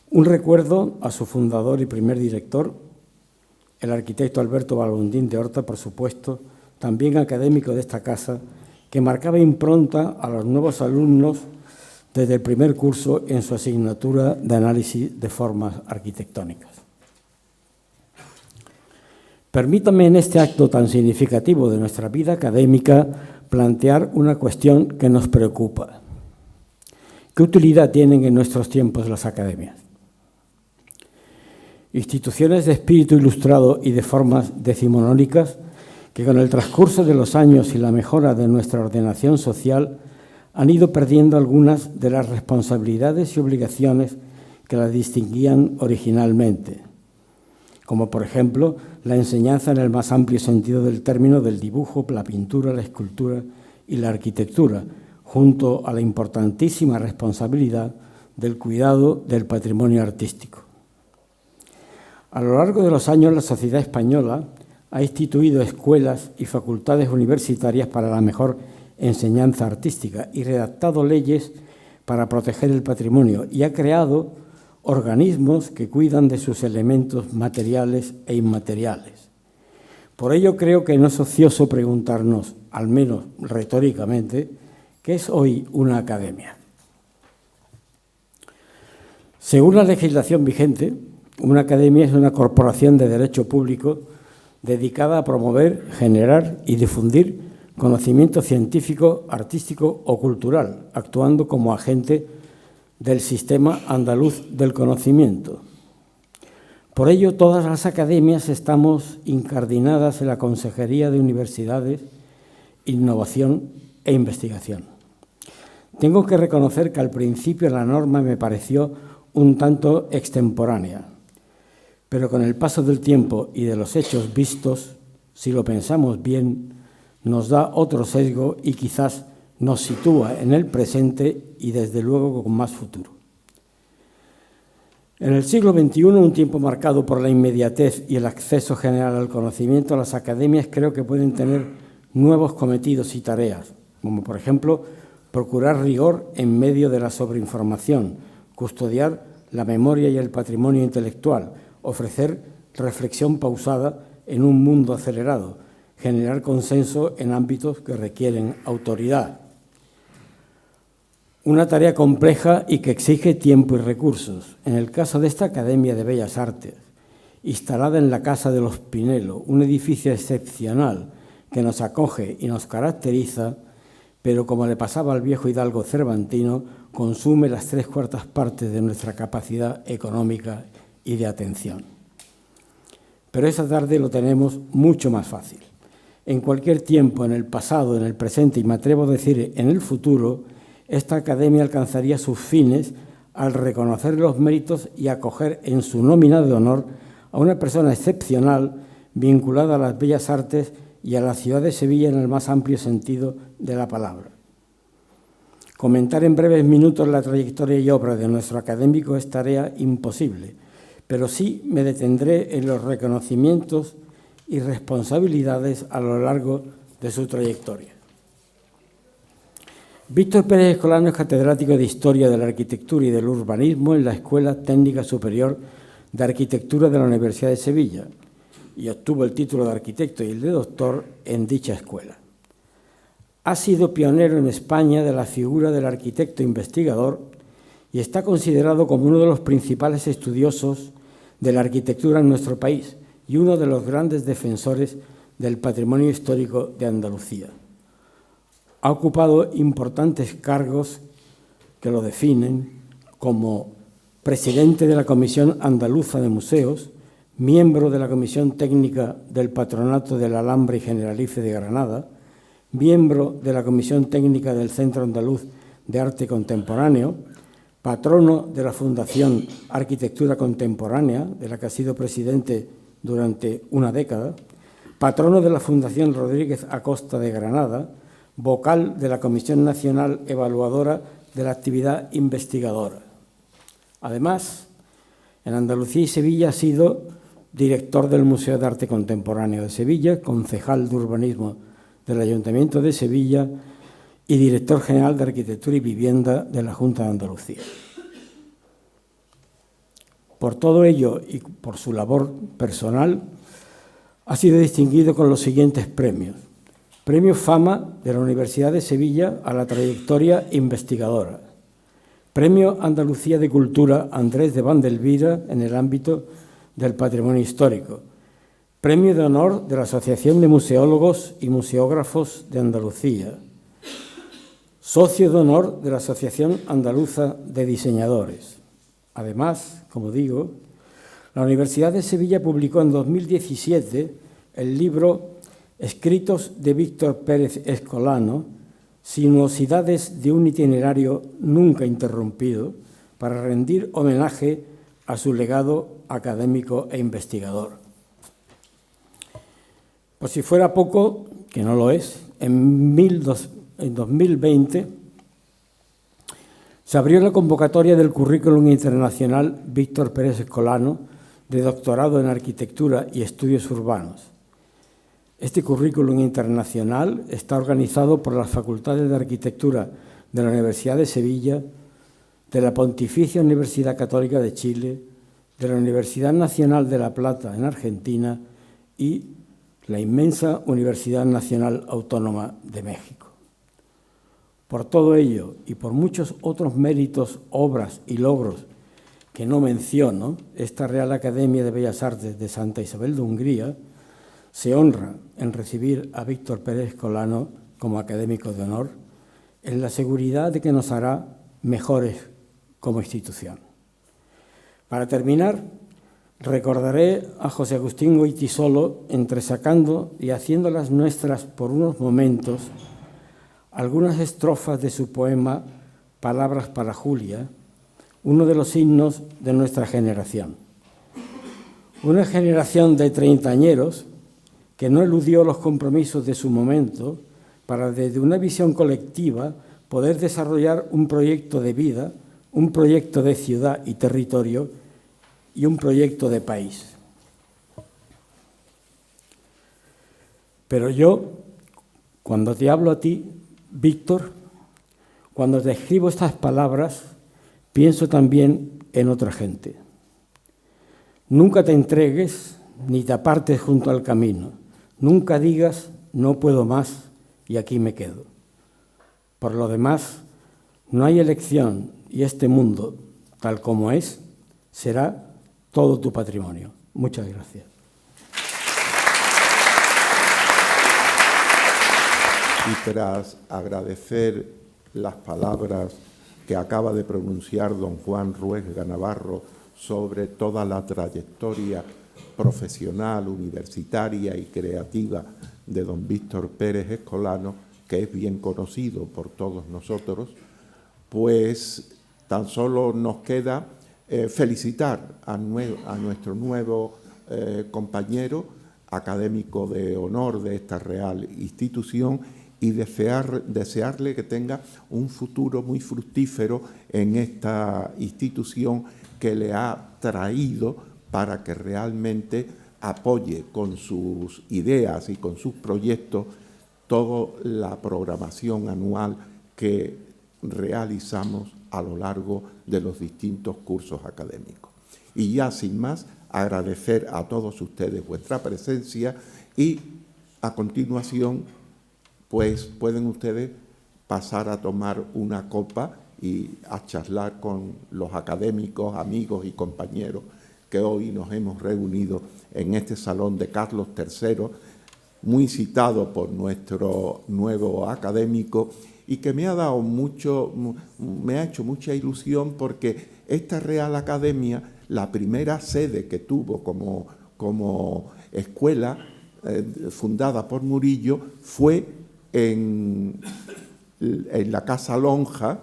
Un recuerdo a su fundador y primer director, el arquitecto Alberto Balbondín de Horta, por supuesto, también académico de esta casa, que marcaba impronta a los nuevos alumnos desde el primer curso en su asignatura de análisis de formas arquitectónicas. Permítame en este acto tan significativo de nuestra vida académica plantear una cuestión que nos preocupa. ¿Qué utilidad tienen en nuestros tiempos las academias? Instituciones de espíritu ilustrado y de formas decimonónicas que con el transcurso de los años y la mejora de nuestra ordenación social han ido perdiendo algunas de las responsabilidades y obligaciones que las distinguían originalmente, como por ejemplo la enseñanza en el más amplio sentido del término del dibujo, la pintura, la escultura y la arquitectura, junto a la importantísima responsabilidad del cuidado del patrimonio artístico. A lo largo de los años, la sociedad española ha instituido escuelas y facultades universitarias para la mejor enseñanza artística y redactado leyes para proteger el patrimonio y ha creado organismos que cuidan de sus elementos materiales e inmateriales. Por ello creo que no es ocioso preguntarnos, al menos retóricamente, ¿qué es hoy una academia? Según la legislación vigente, una academia es una corporación de derecho público dedicada a promover, generar y difundir conocimiento científico, artístico o cultural, actuando como agente del sistema andaluz del conocimiento. Por ello, todas las academias estamos incardinadas en la Consejería de Universidades, Innovación e Investigación. Tengo que reconocer que al principio la norma me pareció un tanto extemporánea, pero con el paso del tiempo y de los hechos vistos, si lo pensamos bien, nos da otro sesgo y quizás nos sitúa en el presente y desde luego con más futuro. En el siglo XXI, un tiempo marcado por la inmediatez y el acceso general al conocimiento, las academias creo que pueden tener nuevos cometidos y tareas, como por ejemplo procurar rigor en medio de la sobreinformación, custodiar la memoria y el patrimonio intelectual, ofrecer reflexión pausada en un mundo acelerado, generar consenso en ámbitos que requieren autoridad. Una tarea compleja y que exige tiempo y recursos. En el caso de esta Academia de Bellas Artes, instalada en la Casa de los Pinelo, un edificio excepcional que nos acoge y nos caracteriza, pero como le pasaba al viejo hidalgo cervantino, consume las 3/4 partes de nuestra capacidad económica y de atención. Pero esta tarde lo tenemos mucho más fácil. En cualquier tiempo, en el pasado, en el presente y me atrevo a decir en el futuro, esta academia alcanzaría sus fines al reconocer los méritos y acoger en su nómina de honor a una persona excepcional vinculada a las bellas artes y a la ciudad de Sevilla en el más amplio sentido de la palabra. Comentar en breves minutos la trayectoria y obra de nuestro académico es tarea imposible, pero sí me detendré en los reconocimientos y responsabilidades a lo largo de su trayectoria. Víctor Pérez Escolano es catedrático de Historia de la Arquitectura y del Urbanismo en la Escuela Técnica Superior de Arquitectura de la Universidad de Sevilla y obtuvo el título de arquitecto y el de doctor en dicha escuela. Ha sido pionero en España de la figura del arquitecto investigador y está considerado como uno de los principales estudiosos de la arquitectura en nuestro país y uno de los grandes defensores del patrimonio histórico de Andalucía. Ha ocupado importantes cargos que lo definen como presidente de la Comisión Andaluza de Museos, miembro de la Comisión Técnica del Patronato del Alhambra y Generalife de Granada, miembro de la Comisión Técnica del Centro Andaluz de Arte Contemporáneo, patrono de la Fundación Arquitectura Contemporánea, de la que ha sido presidente durante una década, patrono de la Fundación Rodríguez Acosta de Granada, vocal de la Comisión Nacional Evaluadora de la Actividad Investigadora. Además, en Andalucía y Sevilla ha sido director del Museo de Arte Contemporáneo de Sevilla, concejal de Urbanismo del Ayuntamiento de Sevilla y director general de Arquitectura y Vivienda de la Junta de Andalucía. Por todo ello y por su labor personal, ha sido distinguido con los siguientes premios. Premio Fama de la Universidad de Sevilla a la trayectoria investigadora. Premio Andalucía de Cultura Andrés de Vandelvira en el ámbito del patrimonio histórico. Premio de Honor de la Asociación de Museólogos y Museógrafos de Andalucía. Socio de Honor de la Asociación Andaluza de Diseñadores. Además, como digo, la Universidad de Sevilla publicó en 2017 el libro Escritos de Víctor Pérez Escolano, Sinuosidades de un itinerario nunca interrumpido, para rendir homenaje a su legado académico e investigador. Por si fuera poco, que no lo es, en 2020 se abrió la convocatoria del Currículum Internacional Víctor Pérez Escolano de doctorado en Arquitectura y Estudios Urbanos. Este currículum internacional está organizado por las Facultades de Arquitectura de la Universidad de Sevilla, de la Pontificia Universidad Católica de Chile, de la Universidad Nacional de La Plata en Argentina y la inmensa Universidad Nacional Autónoma de México. Por todo ello y por muchos otros méritos, obras y logros que no menciono, esta Real Academia de Bellas Artes de Santa Isabel de Hungría se honra en recibir a Víctor Pérez Escolano como académico de honor, en la seguridad de que nos hará mejores como institución. Para terminar, recordaré a José Agustín Goytisolo entresacando y haciéndolas nuestras por unos momentos algunas estrofas de su poema Palabras para Julia, uno de los himnos de nuestra generación. Una generación de treintañeros que no eludió los compromisos de su momento para, desde una visión colectiva, poder desarrollar un proyecto de vida, un proyecto de ciudad y territorio y un proyecto de país. Pero yo, cuando te hablo a ti, Víctor, cuando te escribo estas palabras, pienso también en otra gente. Nunca te entregues ni te apartes junto al camino. Nunca digas, no puedo más y aquí me quedo. Por lo demás, no hay elección y este mundo, tal como es, será todo tu patrimonio. Muchas gracias. Y tras agradecer las palabras que acaba de pronunciar don Juan Ruesga Navarro sobre toda la trayectoria profesional, universitaria y creativa de don Víctor Pérez Escolano, que es bien conocido por todos nosotros, pues tan solo nos queda felicitar a nuestro nuevo compañero académico de honor de esta real institución y desearle que tenga un futuro muy fructífero en esta institución que le ha traído para que realmente apoye con sus ideas y con sus proyectos toda la programación anual que realizamos a lo largo de los distintos cursos académicos. Y ya sin más, agradecer a todos ustedes vuestra presencia y a continuación pues pueden ustedes pasar a tomar una copa y a charlar con los académicos, amigos y compañeros que hoy nos hemos reunido en este salón de Carlos III, muy citado por nuestro nuevo académico y que me ha hecho mucha ilusión porque esta Real Academia, la primera sede que tuvo como escuela fundada por Murillo, fue en la Casa Lonja,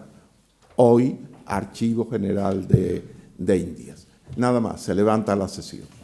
hoy Archivo General de Indias. Nada más, se levanta la sesión.